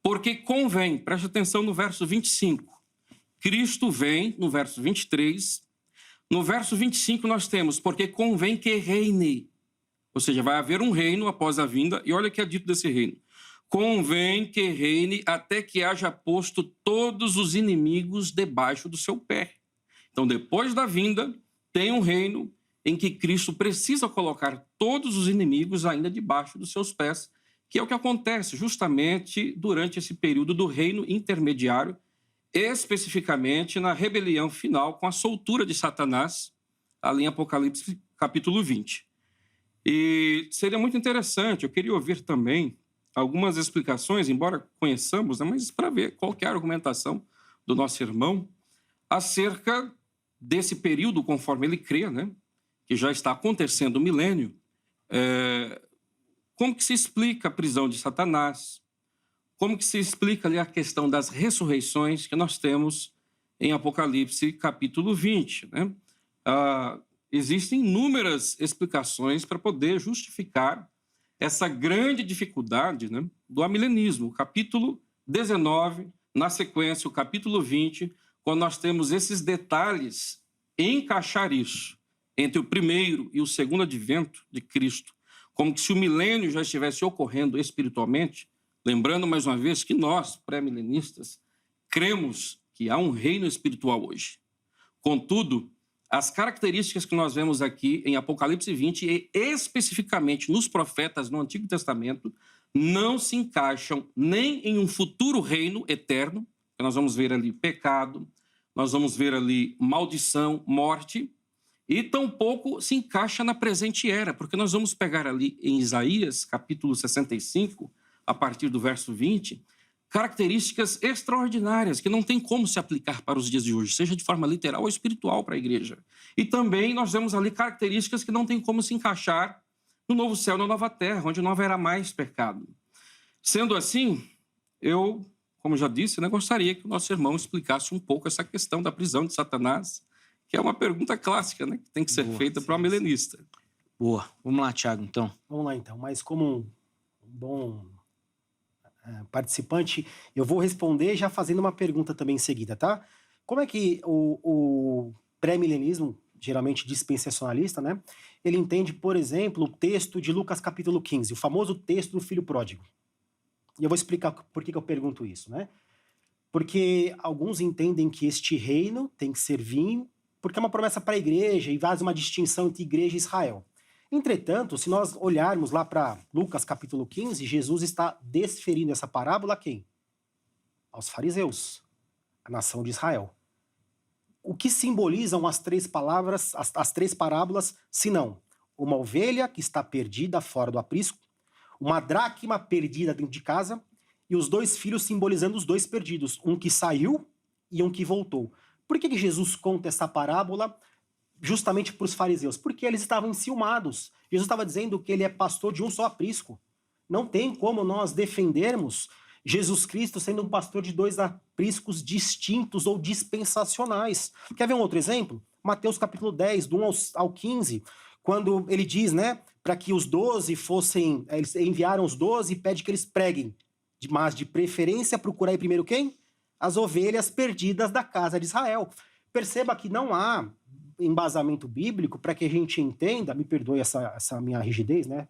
Porque convém, preste atenção no verso 25, Cristo vem, no verso 23, no verso 25 nós temos, porque convém que reine. Ou seja, vai haver um reino após a vinda, e olha o que é dito desse reino. Convém que reine até que haja posto todos os inimigos debaixo do seu pé. Então, depois da vinda, tem um reino em que Cristo precisa colocar todos os inimigos ainda debaixo dos seus pés, que é o que acontece justamente durante esse período do reino intermediário, especificamente na rebelião final com a soltura de Satanás, ali em Apocalipse capítulo 20. E seria muito interessante, eu queria ouvir também algumas explicações, embora conheçamos, né, mas para ver qual que é a argumentação do nosso irmão acerca desse período, conforme ele crê, né, que já está acontecendo o milênio. Como que se explica a prisão de Satanás? Como que se explica ali a questão das ressurreições que nós temos em Apocalipse capítulo 20, né? Existem inúmeras explicações para poder justificar essa grande dificuldade, né, do amilenismo. O capítulo 19, na sequência, o capítulo 20, quando nós temos esses detalhes, encaixar isso entre o primeiro e o segundo advento de Cristo, como que se o milênio já estivesse ocorrendo espiritualmente, lembrando mais uma vez que nós, pré-milenistas, cremos que há um reino espiritual hoje. Contudo, as características que nós vemos aqui em Apocalipse 20 e especificamente nos profetas no Antigo Testamento não se encaixam nem em um futuro reino eterno, que nós vamos ver ali pecado, nós vamos ver ali maldição, morte, e tampouco se encaixa na presente era, porque nós vamos pegar ali em Isaías, capítulo 65, a partir do verso 20, características extraordinárias que não tem como se aplicar para os dias de hoje, seja de forma literal ou espiritual para a igreja. E também nós vemos ali características que não tem como se encaixar no novo céu e na nova terra, onde não haverá mais pecado. Sendo assim, eu, como já disse, né, gostaria que o nosso irmão explicasse um pouco essa questão da prisão de Satanás, que é uma pergunta clássica, né, que tem que ser feita para o milenista. Boa. Vamos lá, Thiago, então. Vamos lá, então. Mas como um bom participante, eu vou responder já fazendo uma pergunta também em seguida, tá? Como é que o pré-milenismo, geralmente dispensacionalista, né? Ele entende, por exemplo, o texto de Lucas capítulo 15, o famoso texto do filho pródigo. E eu vou explicar por que eu pergunto isso, né? Porque alguns entendem que este reino tem que servir, porque é uma promessa para a igreja e faz uma distinção entre igreja e Israel. Entretanto, se nós olharmos lá para Lucas capítulo 15, Jesus está desferindo essa parábola a quem? Aos fariseus, a nação de Israel. O que simbolizam as três palavras, as três parábolas, senão uma ovelha que está perdida fora do aprisco, uma dracma perdida dentro de casa e os dois filhos simbolizando os dois perdidos, um que saiu e um que voltou. Por que Jesus conta essa parábola justamente para os fariseus? Porque eles estavam enciumados. Jesus estava dizendo que ele é pastor de um só aprisco. Não tem como nós defendermos Jesus Cristo sendo um pastor de dois apriscos distintos ou dispensacionais. Quer ver um outro exemplo? Mateus capítulo 10, do 1 ao 15, quando ele diz, né, para que os 12 fossem, eles enviaram os 12 e pede que eles preguem, mas de preferência procurai primeiro quem? As ovelhas perdidas da casa de Israel. Perceba que não há embasamento bíblico para que a gente entenda, me perdoe essa minha rigidez, né,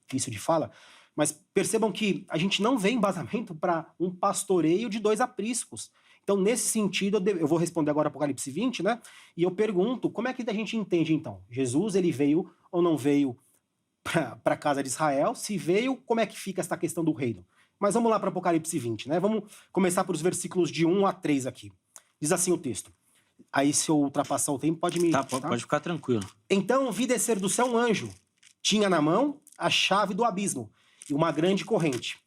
difícil de fala, mas percebam que a gente não vê embasamento para um pastoreio de dois apriscos. Então, nesse sentido, eu vou responder agora Apocalipse 20, né? E eu pergunto, como é que a gente entende, então? Jesus, ele veio ou não veio para a casa de Israel? Se veio, como é que fica essa questão do reino? Mas vamos lá para Apocalipse 20, né? Vamos começar por os versículos de 1 a 3 aqui. Diz assim o texto. Aí, se eu ultrapassar o tempo, pode me... Tá, pode ficar tranquilo. Então, vi descer do céu um anjo. Tinha na mão a chave do abismo e uma grande corrente.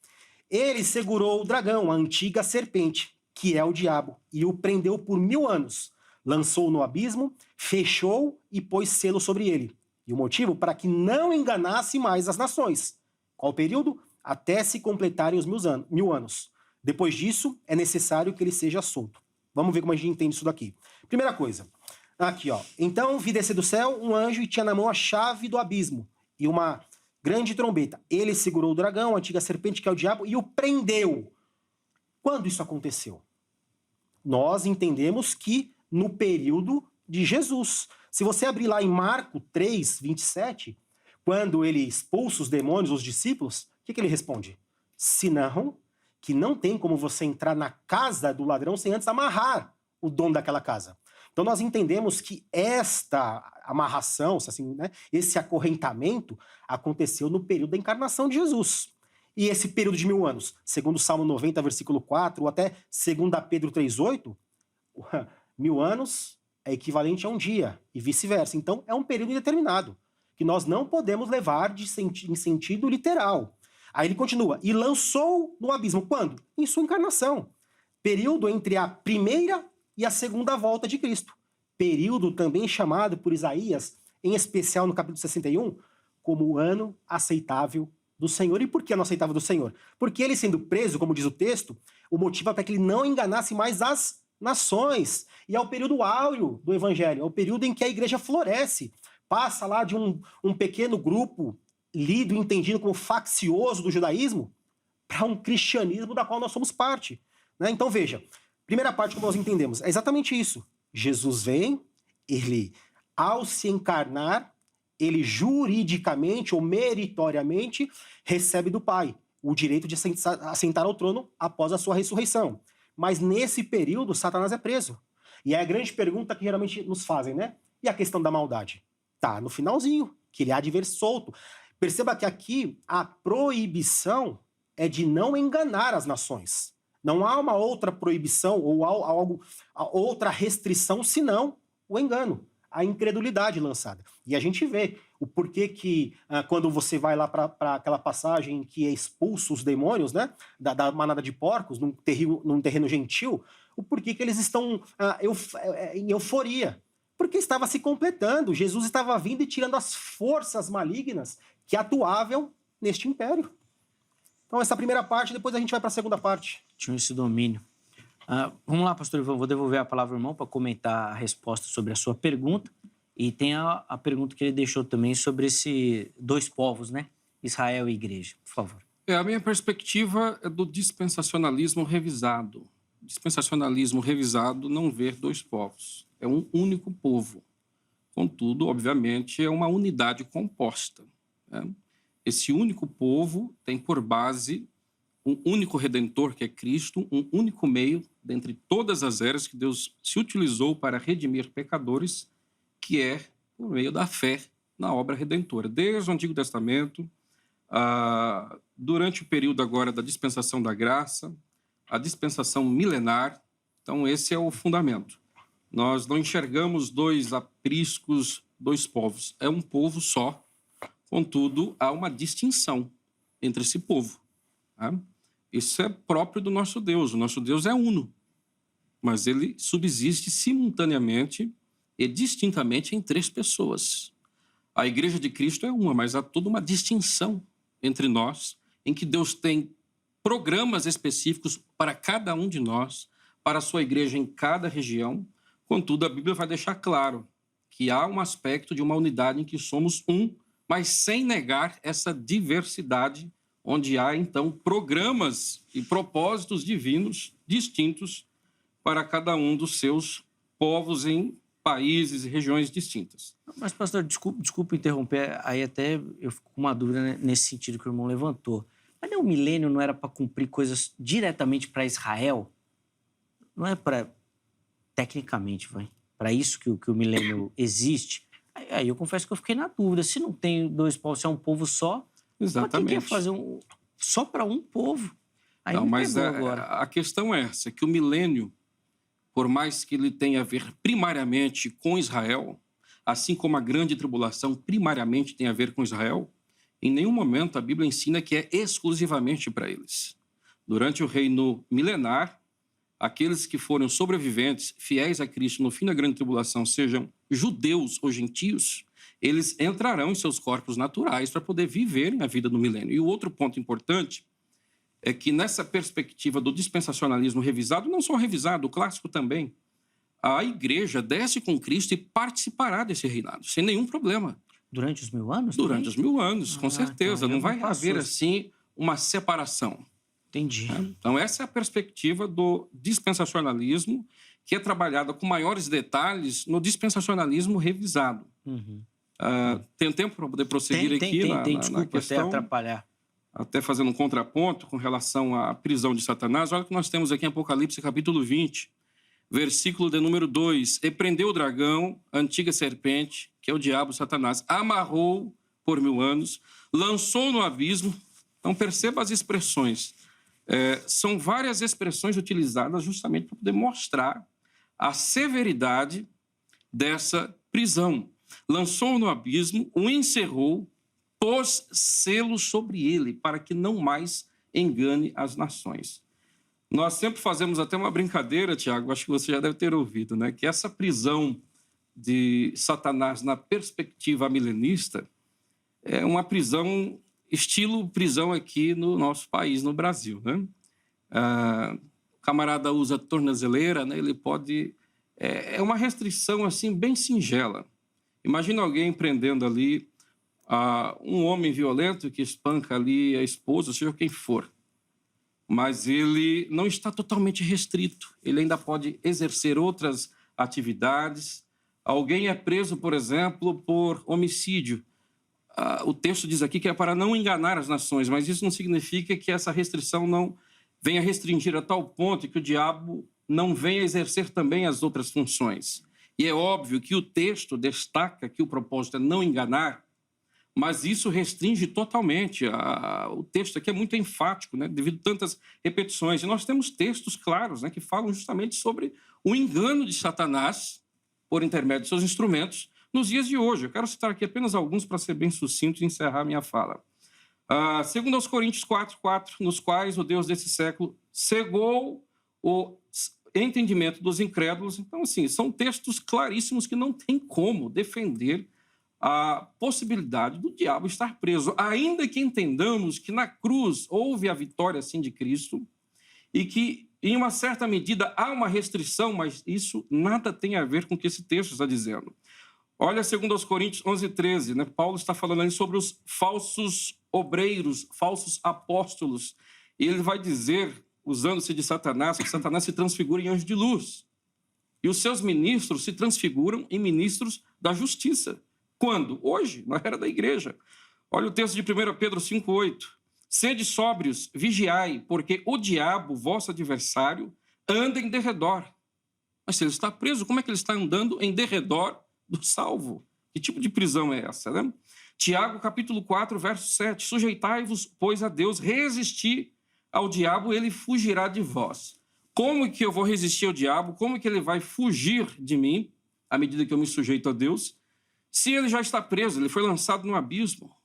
Ele segurou o dragão, a antiga serpente, que é o diabo, e o prendeu por 1000 anos. Lançou-o no abismo, fechou e pôs selo sobre ele. E o motivo? Para que não enganasse mais as nações. Qual o período? Até se completarem os 1000 anos. Depois disso, é necessário que ele seja solto. Vamos ver como a gente entende isso daqui. Primeira coisa, aqui ó. Então vi descer do céu um anjo e tinha na mão a chave do abismo e uma grande trombeta. Ele segurou o dragão, a antiga serpente, que é o diabo, e o prendeu. Quando isso aconteceu? Nós entendemos que no período de Jesus. Se você abrir lá em Marcos 3, 27, quando ele expulsa os demônios, os discípulos, o que ele responde? Senão, que não tem como você entrar na casa do ladrão sem antes amarrar o dono daquela casa. Então nós entendemos que esta amarração, assim, né, esse acorrentamento aconteceu no período da encarnação de Jesus. E esse período de 1000 anos, segundo o Salmo 90, versículo 4, ou até 2 Pedro 3,8, 1000 anos é equivalente a um dia, e vice-versa. Então, é um período indeterminado, que nós não podemos levar em sentido literal. Aí ele continua, e lançou no abismo. Quando? Em sua encarnação. Período entre a primeira e a segunda volta de Cristo. Período também chamado por Isaías, em especial no capítulo 61, como o ano aceitável do Senhor. E por que ano aceitável do Senhor? Porque ele sendo preso, como diz o texto, o motivo é para que ele não enganasse mais as nações. E é o período áureo do Evangelho, é o período em que a igreja floresce. Passa lá de um pequeno grupo lido e entendido como faccioso do judaísmo para um cristianismo da qual nós somos parte. Né? Então veja, primeira parte que nós entendemos é exatamente isso. Jesus vem, ele, ao se encarnar, ele juridicamente ou meritoriamente recebe do Pai o direito de assentar ao trono após a sua ressurreição. Mas nesse período, Satanás é preso. E é a grande pergunta que geralmente nos fazem, né? E a questão da maldade? Tá no finalzinho, que ele há de ver solto. Perceba que aqui a proibição é de não enganar as nações. Não há uma outra proibição ou outra restrição senão o engano, a incredulidade lançada. E a gente vê o porquê que, quando você vai lá para aquela passagem que é expulso os demônios, né, da manada de porcos, num terreno gentil, o porquê que eles estão em euforia. Porque estava se completando, Jesus estava vindo e tirando as forças malignas que atuavam neste império. Então, essa primeira parte, depois a gente vai para a segunda parte. Tinha esse domínio. Vamos lá, pastor Ivan, vou devolver a palavra ao irmão para comentar a resposta sobre a sua pergunta. E tem a pergunta que ele deixou também sobre esse dois povos, né? Israel e igreja, por favor. A minha perspectiva é do dispensacionalismo revisado. Dispensacionalismo revisado não vê dois povos. É um único povo. Contudo, obviamente, é uma unidade composta. Né? Esse único povo tem por base um único Redentor, que é Cristo, um único meio, dentre todas as eras que Deus se utilizou para redimir pecadores, que é por meio da fé na obra redentora. Desde o Antigo Testamento, durante o período agora da dispensação da graça, a dispensação milenar. Então, esse é o fundamento. Nós não enxergamos dois apriscos, dois povos. É um povo só. Contudo, há uma distinção entre esse povo. Tá? Isso é próprio do nosso Deus. O nosso Deus é uno, mas ele subsiste simultaneamente e distintamente em três pessoas. A Igreja de Cristo é uma, mas há toda uma distinção entre nós, em que Deus tem programas específicos para cada um de nós, para a sua igreja em cada região. Contudo, a Bíblia vai deixar claro que há um aspecto de uma unidade em que somos um, mas sem negar essa diversidade, onde há, então, programas e propósitos divinos distintos para cada um dos seus povos em países e regiões distintas. Mas, pastor, desculpa interromper, aí até eu fico com uma dúvida nesse sentido que o irmão levantou. Mas o milênio não era para cumprir coisas diretamente para Israel? Não é para, tecnicamente, para isso que o milênio existe? Aí eu confesso que eu fiquei na dúvida. Se não tem dois povos, se é um povo só, exatamente. Quem quer fazer só para um povo? Aí não, mas a questão é essa, que o milênio, por mais que ele tenha a ver primariamente com Israel, assim como a grande tribulação primariamente tem a ver com Israel, em nenhum momento a Bíblia ensina que é exclusivamente para eles. Durante o reino milenar, aqueles que foram sobreviventes, fiéis a Cristo no fim da grande tribulação, sejam judeus ou gentios, eles entrarão em seus corpos naturais para poder viverem a vida no milênio. E o outro ponto importante é que nessa perspectiva do dispensacionalismo revisado, não só revisado, o clássico também, a igreja desce com Cristo e participará desse reinado, sem nenhum problema. Durante os 1000 anos? Durante os 1000 anos, com certeza. Então, não vai haver, assim, uma separação. Entendi. Então, essa é a perspectiva do dispensacionalismo, que é trabalhada com maiores detalhes no dispensacionalismo revisado. Uhum. Tem tempo para poder prosseguir aqui tem, na desculpa questão? até atrapalhar. Até fazendo um contraponto com relação à prisão de Satanás. Olha o que nós temos aqui em Apocalipse, capítulo 20. versículo de número 2. E prendeu o dragão, a antiga serpente, que é o diabo, Satanás, amarrou por 1000 anos, lançou no abismo. Então, perceba as expressões. São várias expressões utilizadas justamente para poder mostrar a severidade dessa prisão. Lançou no abismo, o encerrou, pôs selo sobre ele, para que não mais engane as nações. Nós sempre fazemos até uma brincadeira, Tiago, acho que você já deve ter ouvido, né? Que essa prisão de Satanás na perspectiva milenista é uma prisão, estilo prisão aqui no nosso país, no Brasil, né? O camarada usa tornozeleira, né? Ele pode... É uma restrição, assim, bem singela. Imagina alguém prendendo ali um homem violento que espanca ali a esposa, seja quem for. Mas ele não está totalmente restrito. Ele ainda pode exercer outras atividades. Alguém é preso, por exemplo, por homicídio. O texto diz aqui que é para não enganar as nações, mas isso não significa que essa restrição não venha restringir a tal ponto que o diabo não venha exercer também as outras funções. E é óbvio que o texto destaca que o propósito é não enganar, mas isso restringe totalmente. O texto aqui é muito enfático, né, devido a tantas repetições. E nós temos textos claros, né, que falam justamente sobre o engano de Satanás por intermédio de seus instrumentos nos dias de hoje. Eu quero citar aqui apenas alguns para ser bem sucinto e encerrar a minha fala. Segundo aos Coríntios 4:4, nos quais o Deus desse século cegou o entendimento dos incrédulos. Então, assim, são textos claríssimos que não tem como defender a possibilidade do diabo estar preso, ainda que entendamos que na cruz houve a vitória, assim, de Cristo e que, em uma certa medida, há uma restrição, mas isso nada tem a ver com o que esse texto está dizendo. Olha, segundo aos Coríntios 11:13, né? Paulo está falando ali sobre os falsos obreiros, falsos apóstolos, e ele vai dizer, usando-se de Satanás, que Satanás se transfigura em anjo de luz. E os seus ministros se transfiguram em ministros da justiça. Quando? Hoje, na era da igreja. Olha o texto de 1 Pedro 5:8. Sede sóbrios, vigiai, porque o diabo, vosso adversário, anda em derredor. Mas se ele está preso, como é que ele está andando em derredor do salvo? Que tipo de prisão é essa, né? Tiago, capítulo 4, verso 7. Sujeitai-vos, pois, a Deus, resisti ao diabo, ele fugirá de vós. Como que eu vou resistir ao diabo? Como que ele vai fugir de mim, à medida que eu me sujeito a Deus, se ele já está preso, ele foi lançado no abismo?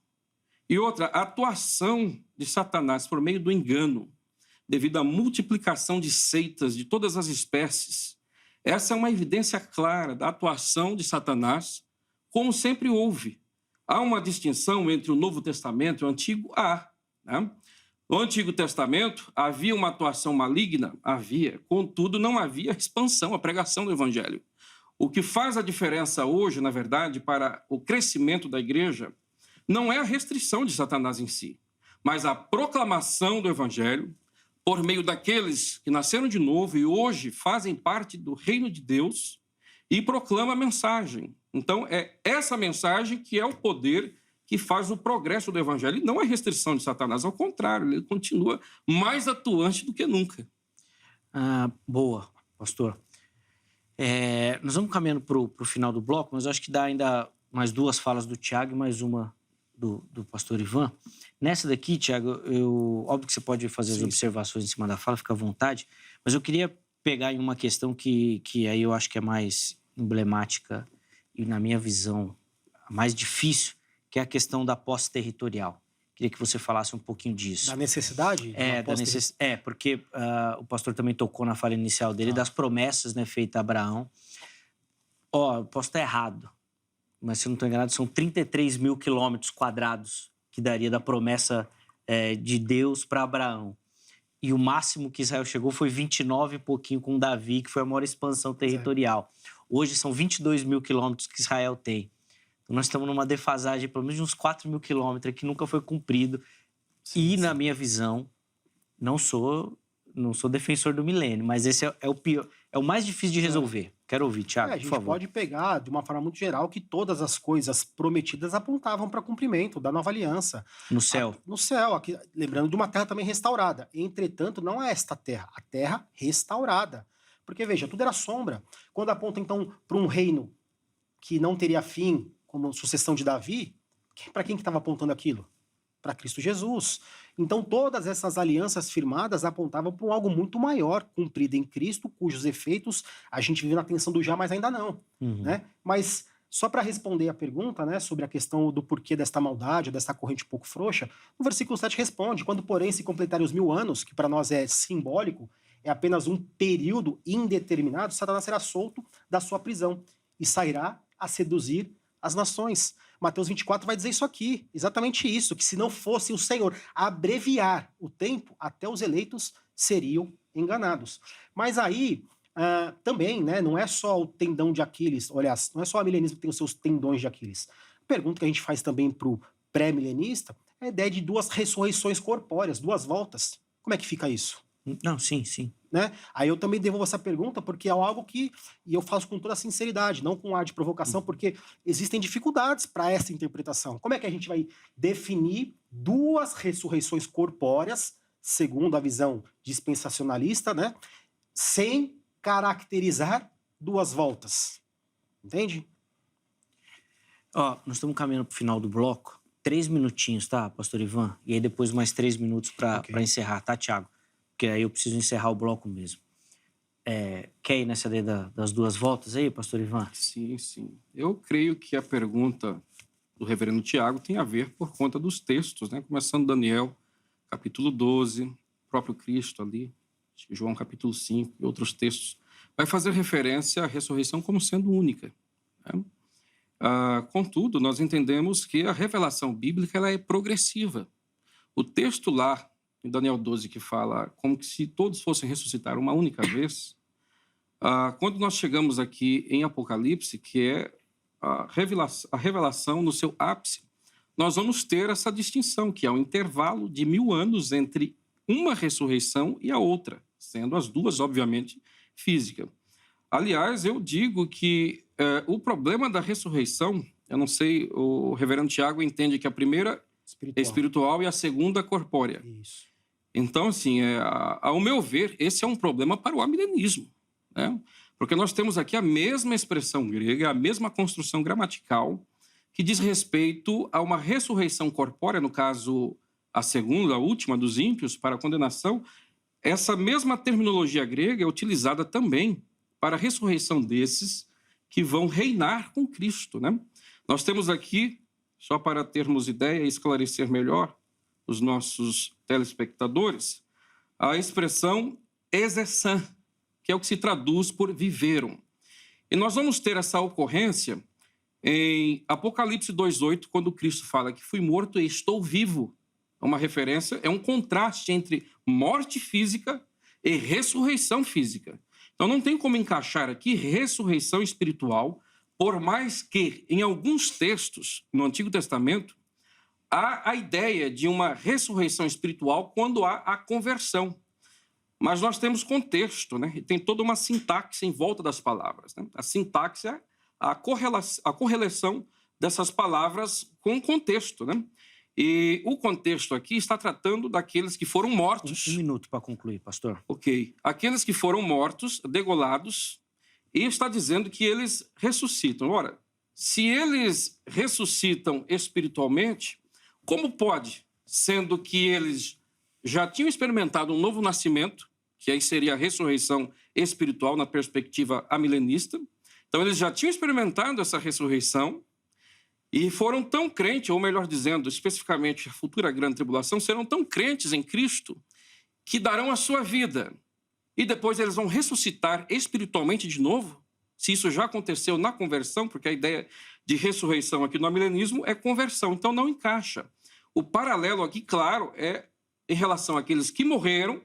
E outra, a atuação de Satanás por meio do engano, devido à multiplicação de seitas de todas as espécies. Essa é uma evidência clara da atuação de Satanás, como sempre houve. Há uma distinção entre o Novo Testamento e o Antigo? Né? No Antigo Testamento, havia uma atuação maligna? Havia. Contudo, não havia expansão, a pregação do Evangelho. O que faz a diferença hoje, na verdade, para o crescimento da igreja, não é a restrição de Satanás em si, mas a proclamação do Evangelho por meio daqueles que nasceram de novo e hoje fazem parte do reino de Deus e proclamam a mensagem. Então, é essa mensagem que é o poder que faz o progresso do Evangelho, e não a restrição de Satanás. Ao contrário, ele continua mais atuante do que nunca. Boa, pastor. Nós vamos caminhando para o final do bloco, mas eu acho que dá ainda mais 2 falas do Tiago e mais uma do pastor Ivan. Nessa daqui, Tiago, óbvio que você pode fazer as observações em cima da fala, fica à vontade, mas eu queria pegar em uma questão que aí eu acho que é mais emblemática e, na minha visão, a mais difícil, que é a questão da posse territorial. Queria que você falasse um pouquinho disso. Da necessidade? Porque o pastor também tocou na fala inicial dele, das promessas, né, feitas a Abraão. Eu posso estar errado, mas se eu não estou enganado, são 33 mil quilômetros quadrados que daria da promessa de Deus para Abraão. E o máximo que Israel chegou foi 29 e pouquinho com Davi, que foi a maior expansão territorial. Hoje são 22 mil quilômetros que Israel tem. Então nós estamos numa defasagem pelo menos de uns 4 mil quilômetros que nunca foi cumprido. Na minha visão, não sou defensor do milênio, mas esse é o pior, é o mais difícil de resolver. Quero ouvir, Tiago, por favor. A gente pode pegar, de uma forma muito geral, que todas as coisas prometidas apontavam para cumprimento da nova aliança. No céu. No céu, aqui, lembrando de uma terra também restaurada. Entretanto, não é esta terra, a terra restaurada. Porque, veja, tudo era sombra. Quando aponta, então, para um reino que não teria fim, como sucessão de Davi, para quem que estava apontando aquilo? Para Cristo Jesus. Então, todas essas alianças firmadas apontavam para algo muito maior, cumprido em Cristo, cujos efeitos a gente vive na tensão do já, mas ainda não. Né? Mas, só para responder a pergunta, né, sobre a questão do porquê desta maldade, ou dessa corrente um pouco frouxa, no versículo 7 responde: quando, porém, se completarem os 1000 anos, que para nós é simbólico, é apenas um período indeterminado, Satanás será solto da sua prisão e sairá a seduzir as nações. Mateus 24 vai dizer isso aqui, exatamente isso, que se não fosse o Senhor abreviar o tempo, até os eleitos seriam enganados. Mas aí, também, né, não é só o tendão de Aquiles, aliás, não é só o milenismo que tem os seus tendões de Aquiles. A pergunta que a gente faz também para o pré-milenista é a ideia de 2 ressurreições corpóreas, 2 voltas. Como é que fica isso? Não, sim. Né? Aí eu também devolvo essa pergunta porque é algo que, e eu faço com toda sinceridade, não com ar de provocação, porque existem dificuldades para essa interpretação. Como é que a gente vai definir 2 ressurreições corpóreas, segundo a visão dispensacionalista, né? Sem caracterizar 2 voltas? Entende? Ó, nós estamos caminhando para o final do bloco. 3 minutinhos, tá, pastor Ivan? E aí depois mais 3 minutos para encerrar, tá, Tiago? Porque aí eu preciso encerrar o bloco mesmo. Quer ir nessa ideia das 2 voltas aí, pastor Ivan? Sim. Eu creio que a pergunta do reverendo Tiago tem a ver por conta dos textos, né? Começando Daniel, capítulo 12, próprio Cristo ali, João capítulo 5 e outros textos. Vai fazer referência à ressurreição como sendo única. Né? Contudo, nós entendemos que a revelação bíblica ela é progressiva. O texto lá, em Daniel 12, que fala como que se todos fossem ressuscitar uma única vez, quando nós chegamos aqui em Apocalipse, que é a revelação no seu ápice, nós vamos ter essa distinção, que é o intervalo de 1000 anos entre uma ressurreição e a outra, sendo as 2, obviamente, física. Aliás, eu digo que o problema da ressurreição, eu não sei, o reverendo Tiago entende que a primeira é espiritual e a segunda corpórea. Isso. Então, assim, ao meu ver, esse é um problema para o amilenismo, né? Porque nós temos aqui a mesma expressão grega, a mesma construção gramatical que diz respeito a uma ressurreição corpórea, no caso, a segunda, a última dos ímpios, para a condenação. Essa mesma terminologia grega é utilizada também para a ressurreição desses que vão reinar com Cristo, né? Nós temos aqui, só para termos ideia e esclarecer melhor os nossos telespectadores, a expressão exessan, que é o que se traduz por viveram. E nós vamos ter essa ocorrência em Apocalipse 2:8, quando Cristo fala que fui morto e estou vivo. É uma referência, é um contraste entre morte física e ressurreição física. Então não tem como encaixar aqui ressurreição espiritual, por mais que em alguns textos no Antigo Testamento há a ideia de uma ressurreição espiritual quando há a conversão. Mas nós temos contexto, né? E tem toda uma sintaxe em volta das palavras, né? A sintaxe é a correlação dessas palavras com o contexto, né? E o contexto aqui está tratando daqueles que foram mortos. Um minuto para concluir, pastor. Ok. Aqueles que foram mortos, degolados, e está dizendo que eles ressuscitam. Ora, se eles ressuscitam espiritualmente, como pode, sendo que eles já tinham experimentado um novo nascimento, que aí seria a ressurreição espiritual na perspectiva amilenista. Então, eles já tinham experimentado essa ressurreição e foram tão crentes, ou melhor dizendo, especificamente a futura grande tribulação, serão tão crentes em Cristo que darão a sua vida. E depois eles vão ressuscitar espiritualmente de novo, se isso já aconteceu na conversão, porque a ideia de ressurreição aqui no amilenismo é conversão, então não encaixa. O paralelo aqui, claro, é em relação àqueles que morreram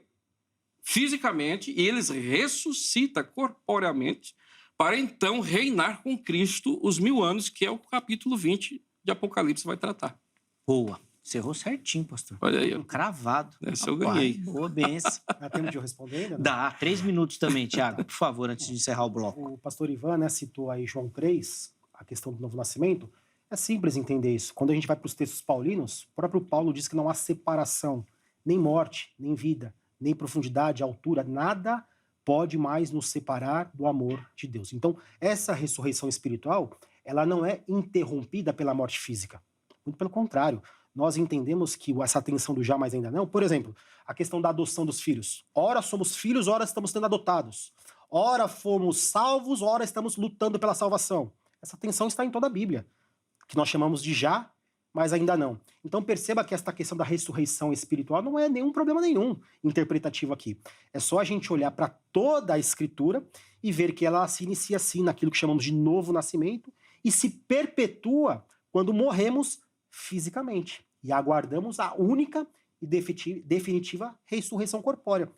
fisicamente e eles ressuscitam corporeamente para então reinar com Cristo os 1000 anos, que é o capítulo 20 de Apocalipse vai tratar. Boa. Cerrou certinho, pastor. Olha aí. Cravado. Essa eu ganhei. Boa, benção. Dá tempo de eu responder ainda? Não? Dá. 3 minutos também, Tiago, por favor, antes de encerrar o bloco. O pastor Ivan, né, citou aí João 3, a questão do novo nascimento. É simples entender isso. Quando a gente vai para os textos paulinos, o próprio Paulo diz que não há separação, nem morte, nem vida, nem profundidade, altura, nada pode mais nos separar do amor de Deus. Então, essa ressurreição espiritual, ela não é interrompida pela morte física. Muito pelo contrário. Nós entendemos que essa tensão do já, mas ainda não, por exemplo, a questão da adoção dos filhos. Ora somos filhos, ora estamos sendo adotados. Ora fomos salvos, ora estamos lutando pela salvação. Essa tensão está em toda a Bíblia, que nós chamamos de já, mas ainda não. Então perceba que esta questão da ressurreição espiritual não é nenhum problema nenhum interpretativo aqui. É só a gente olhar para toda a Escritura e ver que ela se inicia assim naquilo que chamamos de novo nascimento e se perpetua quando morremos fisicamente e aguardamos a única e definitiva ressurreição corpórea.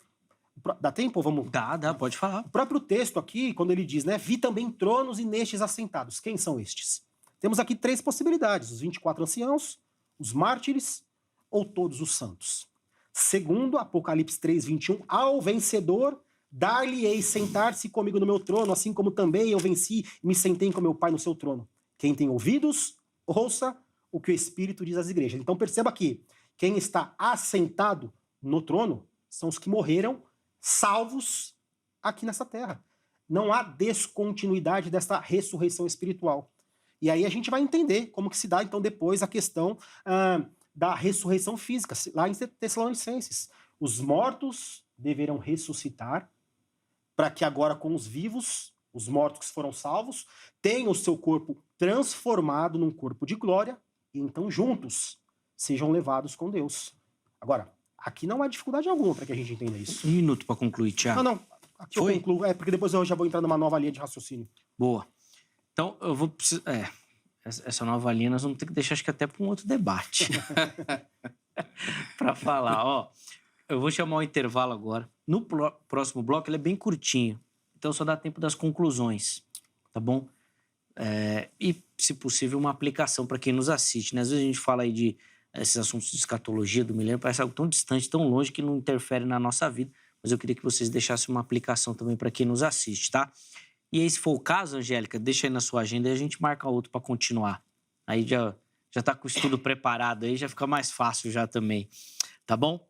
Dá tempo? Vamos? Dá, pode falar. O próprio texto aqui, quando ele diz, né? Vi também tronos e nestes assentados. Quem são estes? Temos aqui 3 possibilidades: os 24 anciãos, os mártires ou todos os santos. Segundo Apocalipse 3:21, ao vencedor dar-lhe-ei sentar-se comigo no meu trono, assim como também eu venci e me sentei com meu Pai no seu trono. Quem tem ouvidos, ouça o que o Espírito diz às igrejas. Então perceba que quem está assentado no trono são os que morreram salvos aqui nessa terra. Não há descontinuidade dessa ressurreição espiritual. E aí a gente vai entender como que se dá, então, depois a questão da ressurreição física. Lá em Tessalonicenses, os mortos deverão ressuscitar para que agora com os vivos, os mortos que foram salvos, tenham o seu corpo transformado num corpo de glória e então juntos sejam levados com Deus. Agora, aqui não há dificuldade alguma para que a gente entenda isso. 1 minuto para concluir, Thiago. Não. Aqui eu concluo. Porque depois eu já vou entrar numa nova linha de raciocínio. Boa. Então, eu vou precisar... essa nova linha nós vamos ter que deixar, acho que até para um outro debate. Para falar, ó. Eu vou chamar o intervalo agora. No próximo bloco, ele é bem curtinho. Então, só dá tempo das conclusões. Tá bom? E, se possível, uma aplicação para quem nos assiste, né? Às vezes a gente fala aí de esses assuntos de escatologia do milênio, parece algo tão distante, tão longe, que não interfere na nossa vida. Mas eu queria que vocês deixassem uma aplicação também para quem nos assiste, tá? E aí, se for o caso, Angélica, deixa aí na sua agenda e a gente marca outro para continuar. Aí já tá com o estudo preparado aí, já fica mais fácil já também, tá bom?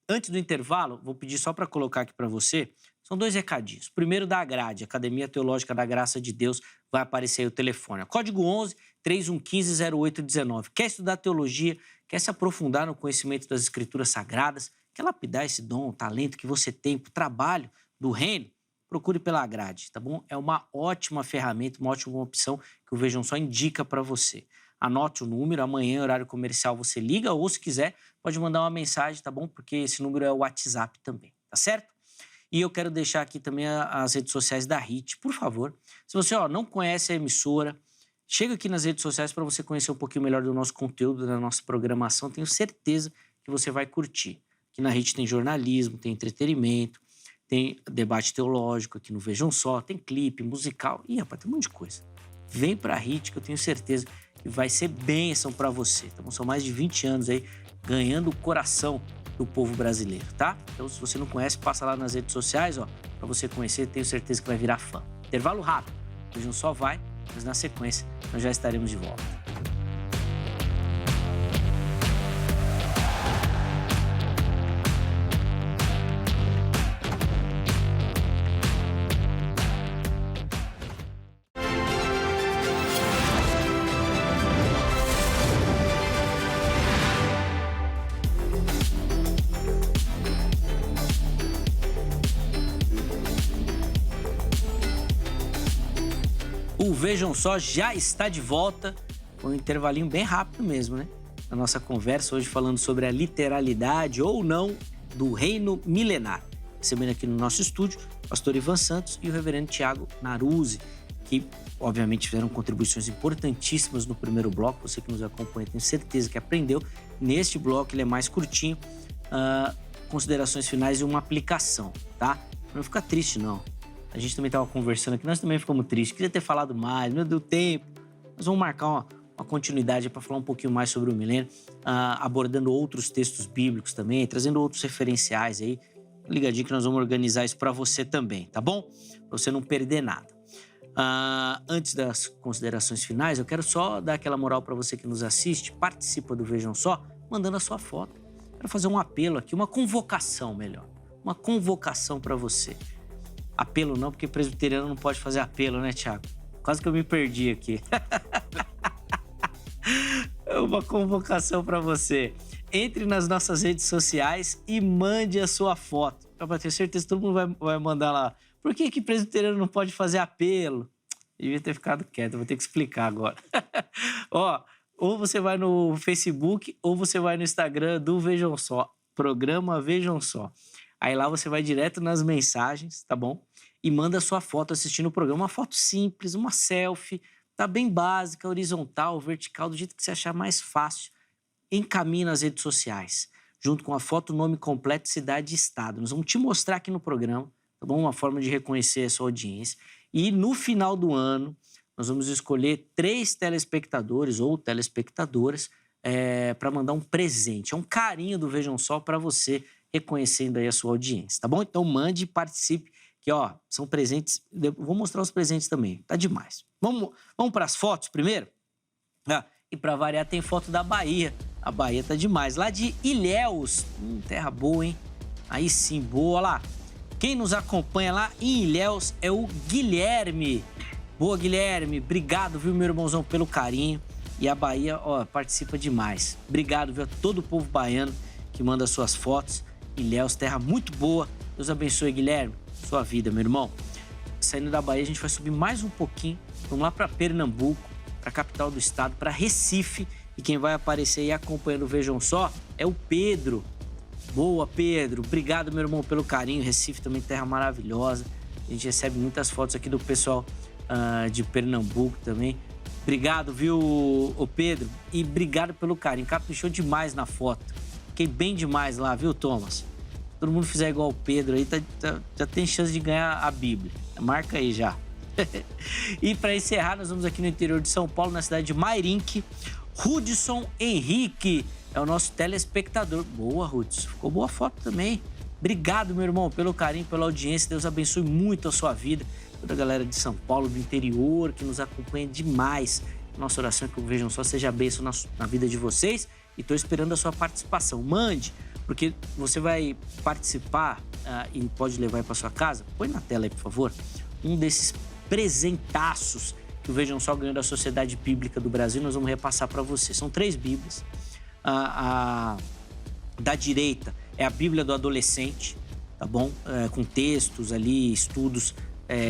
Antes do intervalo, vou pedir só para colocar aqui para você, são 2 recadinhos. Primeiro da Grade, Academia Teológica da Graça de Deus, vai aparecer aí o telefone. Código 11-3115-0819. Quer estudar teologia, quer se aprofundar no conhecimento das Escrituras Sagradas, quer lapidar esse dom, talento que você tem para o trabalho do reino, procure pela Grade, tá bom? É uma ótima ferramenta, uma ótima opção que o Vejam Só indica para você. Anote o número, amanhã, horário comercial, você liga ou, se quiser, pode mandar uma mensagem, tá bom? Porque esse número é o WhatsApp também, tá certo? E eu quero deixar aqui também as redes sociais da HIT, por favor. Se você não conhece a emissora, chega aqui nas redes sociais para você conhecer um pouquinho melhor do nosso conteúdo, da nossa programação. Tenho certeza que você vai curtir. Aqui na HIT tem jornalismo, tem entretenimento, tem debate teológico aqui no Vejam Só, tem clipe, musical. Rapaz, tem um monte de coisa. Vem pra HIT que eu tenho certeza que vai ser bênção pra você. Então, são mais de 20 anos aí ganhando o coração do povo brasileiro, tá? Então, se você não conhece, passa lá nas redes sociais, pra você conhecer, tenho certeza que vai virar fã. Intervalo rápido. O Vejam Só vai, mas na sequência nós já estaremos de volta. O Vejam Só já está de volta, com um intervalinho bem rápido mesmo, né? Na nossa conversa hoje falando sobre a literalidade ou não do reino milenar. Recebendo aqui no nosso estúdio o pastor Ivan Santos e o reverendo Tiago Naruzzi, que obviamente fizeram contribuições importantíssimas no primeiro bloco. Você que nos acompanha, tenho certeza que aprendeu. Neste bloco ele é mais curtinho, considerações finais e uma aplicação, tá? Não fica triste, não. A gente também estava conversando aqui, nós também ficamos tristes. Queria ter falado mais, não deu tempo. Nós vamos marcar uma continuidade para falar um pouquinho mais sobre o milênio, abordando outros textos bíblicos também, trazendo outros referenciais aí. Ligadinho que nós vamos organizar isso para você também, tá bom? Para você não perder nada. Antes das considerações finais, eu quero só dar aquela moral para você que nos assiste, participa do Vejam Só, mandando a sua foto. Quero fazer um apelo aqui, uma convocação melhor. uma convocação para você. Apelo não, porque presbiteriano não pode fazer apelo, né, Thiago? Quase que eu me perdi aqui. Uma convocação para você. Entre nas nossas redes sociais e mande a sua foto. Para ter certeza que todo mundo vai mandar lá. Por que presbiteriano não pode fazer apelo? Devia ter ficado quieto, vou ter que explicar agora. Ó, ou você vai no Facebook ou você vai no Instagram do Vejam Só. Programa Vejam Só. Aí lá você vai direto nas mensagens, tá bom? E manda a sua foto assistindo o programa. Uma foto simples, uma selfie. Tá bem básica, horizontal, vertical, do jeito que você achar mais fácil. Encaminhe nas redes sociais, junto com a foto, nome completo, cidade e estado. Nós vamos te mostrar aqui no programa, tá bom? Uma forma de reconhecer a sua audiência. E no final do ano, nós vamos escolher 3 telespectadores ou telespectadoras para mandar um presente. É um carinho do Vejam Só para você, reconhecendo aí a sua audiência, tá bom? Então mande e participe, que ó, são presentes. Vou mostrar os presentes também, tá demais. Vamos para as fotos primeiro? E para variar, tem foto da Bahia. A Bahia tá demais. Lá de Ilhéus. Terra boa, hein? Aí sim, boa. Lá. Quem nos acompanha lá em Ilhéus é o Guilherme. Boa, Guilherme. Obrigado, viu, meu irmãozão, pelo carinho. E a Bahia, ó, participa demais. Obrigado, viu, a todo o povo baiano que manda suas fotos. Ilhéus, terra muito boa. Deus abençoe, Guilherme. Sua vida, meu irmão. Saindo da Bahia, a gente vai subir mais um pouquinho. Vamos lá para Pernambuco, para a capital do estado, para Recife. E quem vai aparecer aí acompanhando o Vejam Só é o Pedro. Boa, Pedro. Obrigado, meu irmão, pelo carinho. Recife também, terra maravilhosa. A gente recebe muitas fotos aqui do pessoal de Pernambuco também. Obrigado, viu, o Pedro? E obrigado pelo carinho. Caprichou demais na foto. Fiquei bem demais lá, viu, Thomas? Se todo mundo fizer igual o Pedro aí, já tem chance de ganhar a Bíblia. Marca aí já. E para encerrar, nós vamos aqui no interior de São Paulo, na cidade de Mairinque. Hudson Henrique é o nosso telespectador. Boa, Hudson. Ficou boa foto também. Obrigado, meu irmão, pelo carinho, pela audiência. Deus abençoe muito a sua vida. Toda a galera de São Paulo, do interior, que nos acompanha demais. Nossa oração é que o Vejam Só seja bênção na vida de vocês. E estou esperando a sua participação. Mande, porque você vai participar e pode levar para sua casa. Põe na tela aí, por favor, um desses presentaços que o Vejam Só ganhou da Sociedade Bíblica do Brasil. Nós vamos repassar para você. São 3 Bíblias. Da direita é a Bíblia do Adolescente, tá bom? Com textos ali, estudos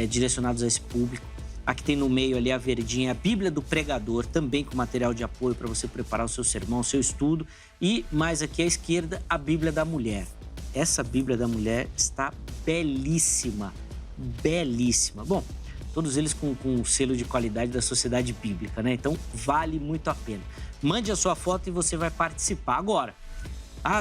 direcionados a esse público. A que tem no meio ali, a verdinha, é a Bíblia do Pregador, também com material de apoio para você preparar o seu sermão, o seu estudo. E mais aqui à esquerda, a Bíblia da Mulher. Essa Bíblia da Mulher está belíssima, belíssima. Bom, todos eles com o selo de qualidade da Sociedade Bíblica, né? Então, vale muito a pena. Mande a sua foto e você vai participar. Agora,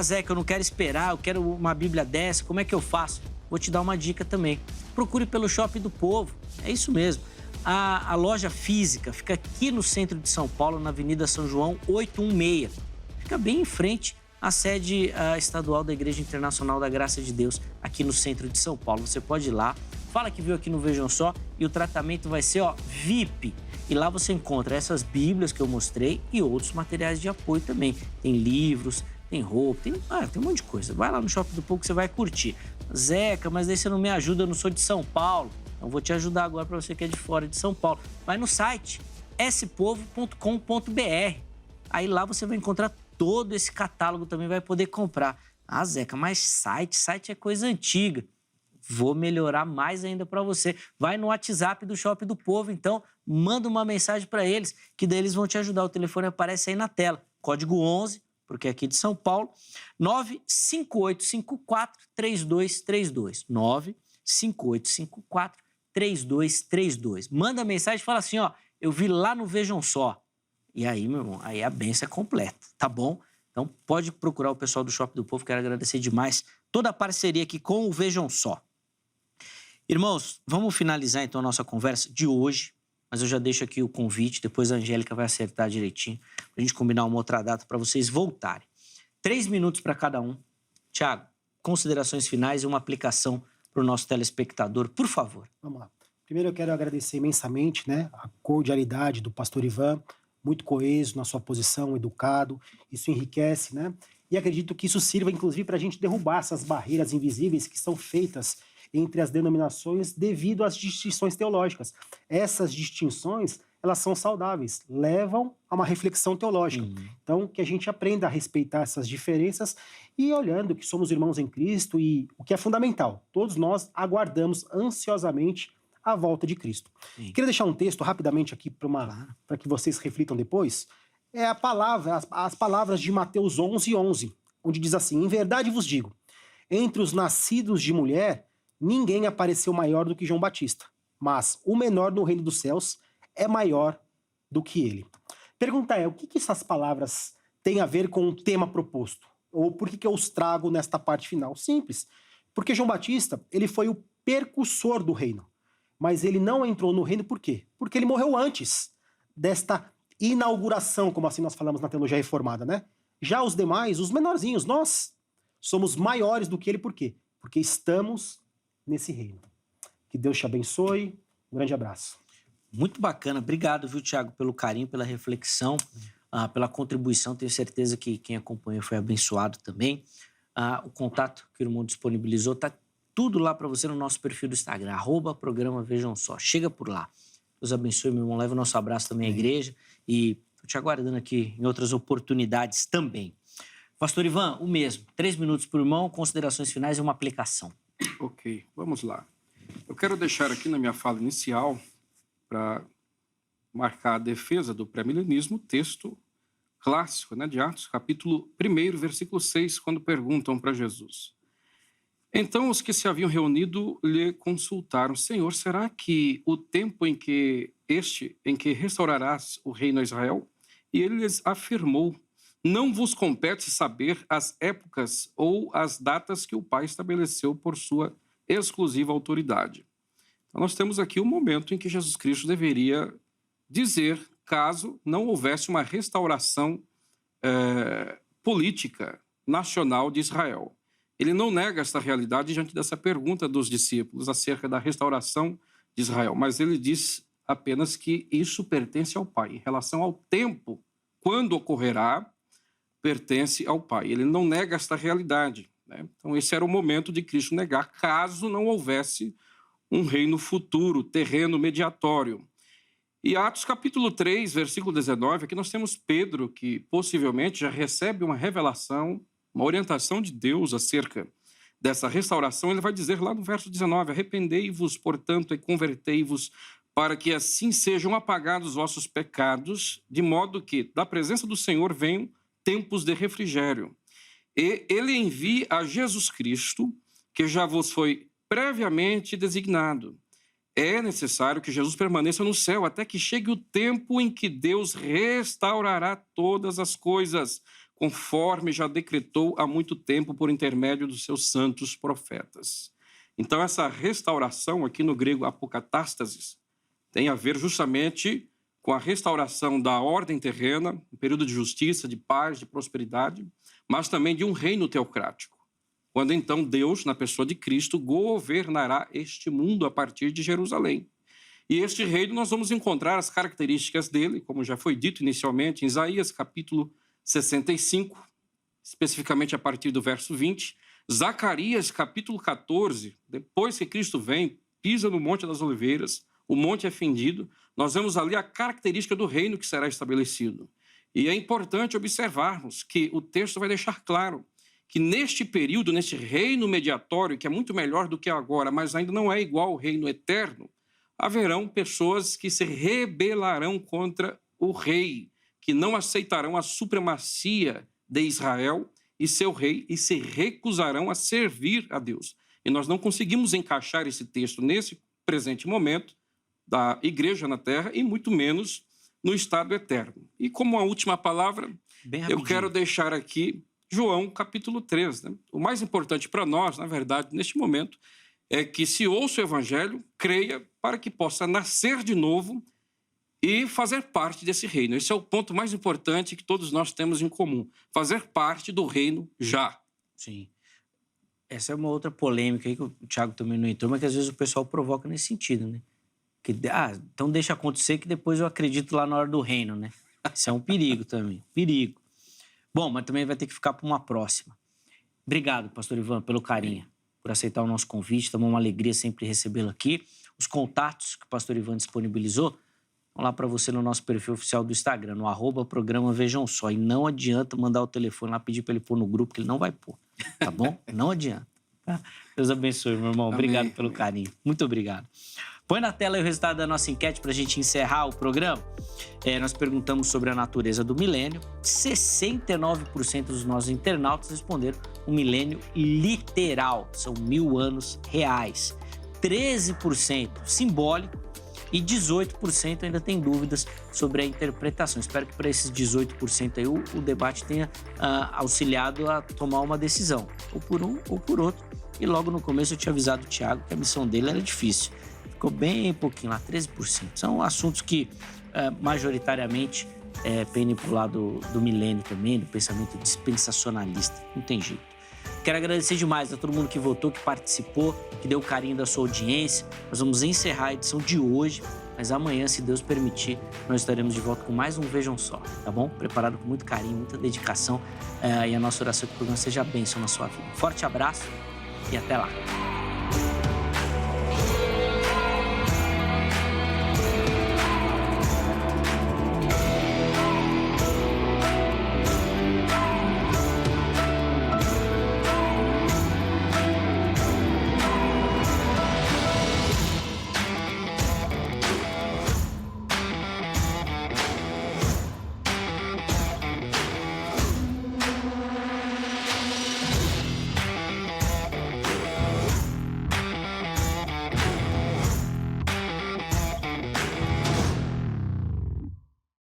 Zeca, eu não quero esperar, eu quero uma Bíblia dessa, como é que eu faço? Vou te dar uma dica também. Procure pelo Shopping do Povo, é isso mesmo. A loja física fica aqui no centro de São Paulo, na Avenida São João 816. Fica bem em frente à sede estadual da Igreja Internacional da Graça de Deus, aqui no centro de São Paulo. Você pode ir lá, fala que viu aqui no Vejam Só e o tratamento vai ser VIP. E lá você encontra essas Bíblias que eu mostrei e outros materiais de apoio também. Tem livros, tem roupa, tem um monte de coisa. Vai lá no Shopping do Povo que você vai curtir. Zeca, mas daí você não me ajuda, eu não sou de São Paulo. Então vou te ajudar agora para você que é de fora de São Paulo. Vai no site spovo.com.br. Aí lá você vai encontrar todo esse catálogo, também vai poder comprar. Zeca, mas site é coisa antiga. Vou melhorar mais ainda para você. Vai no WhatsApp do Shopping do Povo, então manda uma mensagem para eles, que daí eles vão te ajudar. O telefone aparece aí na tela. Código 11, porque é aqui de São Paulo, 95854-3232. 95854-3232. Manda mensagem e fala assim, ó, eu vi lá no Vejam Só. E aí, meu irmão, aí a bênção é completa, tá bom? Então pode procurar o pessoal do Shopping do Povo, quero agradecer demais toda a parceria aqui com o Vejam Só. Irmãos, vamos finalizar então a nossa conversa de hoje, mas eu já deixo aqui o convite, depois a Angélica vai acertar direitinho, pra gente combinar uma outra data para vocês voltarem. 3 minutos para cada um. Thiago, considerações finais e uma aplicação para o nosso telespectador, por favor. Vamos lá. Primeiro eu quero agradecer imensamente, né, a cordialidade do pastor Ivan, muito coeso na sua posição, educado, isso enriquece, né? e acredito que isso sirva, inclusive, para a gente derrubar essas barreiras invisíveis que são feitas entre as denominações devido às distinções teológicas. Essas distinções, elas são saudáveis, levam a uma reflexão teológica. Então, que a gente aprenda a respeitar essas diferenças e olhando que somos irmãos em Cristo e o que é fundamental, todos nós aguardamos ansiosamente a volta de Cristo. Queria deixar um texto rapidamente aqui para que vocês reflitam depois. É as palavras de Mateus 11:11, onde diz assim: em verdade vos digo, entre os nascidos de mulher, ninguém apareceu maior do que João Batista, mas o menor no reino dos céus é maior do que ele. Pergunta é, o que essas palavras têm a ver com o tema proposto? Ou por que eu os trago nesta parte final? Simples, porque João Batista, ele foi o precursor do reino, mas ele não entrou no reino por quê? Porque ele morreu antes desta inauguração, como assim nós falamos na teologia reformada, né? Já os demais, os menorzinhos, nós somos maiores do que ele, por quê? Porque estamos nesse reino. Que Deus te abençoe. Um grande abraço. Muito bacana. Obrigado, viu, Tiago, pelo carinho, pela reflexão, pela contribuição. Tenho certeza que quem acompanhou foi abençoado também. O contato que o irmão disponibilizou está tudo lá para você no nosso perfil do Instagram, @programa Vejam Só. Chega por lá. Deus abençoe, meu irmão. Leva o nosso abraço também à igreja e estou te aguardando aqui em outras oportunidades também. Pastor Ivan, o mesmo. 3 minutos por irmão, considerações finais e uma aplicação. Ok, vamos lá. Eu quero deixar aqui na minha fala inicial, para marcar a defesa do pré-milenismo, texto clássico, né, de Atos, capítulo 1, versículo 6, quando perguntam para Jesus. Então os que se haviam reunido lhe consultaram: Senhor, será que o tempo em que restaurarás o reino a Israel? E ele lhes afirmou: não vos compete saber as épocas ou as datas que o Pai estabeleceu por sua exclusiva autoridade. Então, nós temos aqui o momento em que Jesus Cristo deveria dizer, caso não houvesse uma restauração política nacional de Israel. Ele não nega esta realidade diante dessa pergunta dos discípulos acerca da restauração de Israel, mas ele diz apenas que isso pertence ao Pai. Em relação ao tempo, quando ocorrerá, pertence ao Pai. Ele não nega esta realidade, né? Então, esse era o momento de Cristo negar, caso não houvesse um reino futuro, terreno mediatório. E Atos capítulo 3, versículo 19, aqui nós temos Pedro, que possivelmente já recebe uma revelação, uma orientação de Deus acerca dessa restauração. Ele vai dizer lá no verso 19, arrependei-vos, portanto, e convertei-vos, para que assim sejam apagados os vossos pecados, de modo que da presença do Senhor venham tempos de refrigério. E ele envia a Jesus Cristo, que já vos foi previamente designado. É necessário que Jesus permaneça no céu até que chegue o tempo em que Deus restaurará todas as coisas, conforme já decretou há muito tempo por intermédio dos seus santos profetas. Então, essa restauração, aqui no grego apocatástasis, tem a ver justamente com a restauração da ordem terrena, um período de justiça, de paz, de prosperidade, mas também de um reino teocrático, quando então Deus, na pessoa de Cristo, governará este mundo a partir de Jerusalém. E este reino nós vamos encontrar as características dele, como já foi dito inicialmente, em Isaías capítulo 65, especificamente a partir do verso 20, Zacarias capítulo 14, depois que Cristo vem, pisa no Monte das Oliveiras, o monte é fendido, nós vemos ali a característica do reino que será estabelecido. E é importante observarmos que o texto vai deixar claro que neste período, neste reino mediatório, que é muito melhor do que agora, mas ainda não é igual ao reino eterno, haverão pessoas que se rebelarão contra o rei, que não aceitarão a supremacia de Israel e seu rei e se recusarão a servir a Deus. E nós não conseguimos encaixar esse texto nesse presente momento da igreja na terra e muito menos no estado eterno. E como a última palavra, eu quero deixar aqui João capítulo 3. Né? O mais importante para nós, na verdade, neste momento, é que se ouça o evangelho, creia para que possa nascer de novo e fazer parte desse reino. Esse é o ponto mais importante que todos nós temos em comum. Fazer parte do reino já. Sim. Essa é uma outra polêmica aí que o Tiago também não entrou, mas que às vezes o pessoal provoca nesse sentido, né? Que, então deixa acontecer que depois eu acredito lá na hora do reino, né? Isso é um perigo também. Perigo. Bom, mas também vai ter que ficar para uma próxima. Obrigado, pastor Ivan, pelo carinho, por aceitar o nosso convite. Também uma alegria sempre recebê-lo aqui. Os contatos que o pastor Ivan disponibilizou vão lá para você no nosso perfil oficial do Instagram, no @programa Vejam Só. E não adianta mandar o telefone lá, pedir para ele pôr no grupo, que ele não vai pôr, tá bom? Não adianta. Tá? Deus abençoe, meu irmão. Obrigado pelo carinho. Muito obrigado. Põe na tela aí o resultado da nossa enquete para a gente encerrar o programa. Nós perguntamos sobre a natureza do milênio. 69% dos nossos internautas responderam um milênio literal. São 1000 anos reais. 13% simbólico e 18% ainda tem dúvidas sobre a interpretação. Espero que para esses 18% aí o debate tenha auxiliado a tomar uma decisão, ou por um ou por outro. E logo no começo eu tinha avisado o Thiago que a missão dele era difícil. Ficou bem pouquinho lá, 13%. São assuntos que majoritariamente pendem para o lado do milênio também, do pensamento dispensacionalista. Não tem jeito. Quero agradecer demais a todo mundo que votou, que participou, que deu o carinho da sua audiência. Nós vamos encerrar a edição de hoje, mas amanhã, se Deus permitir, nós estaremos de volta com mais um Vejam Só, tá bom? Preparado com muito carinho, muita dedicação e a nossa oração é que o programa seja bênção na sua vida. Forte abraço e até lá!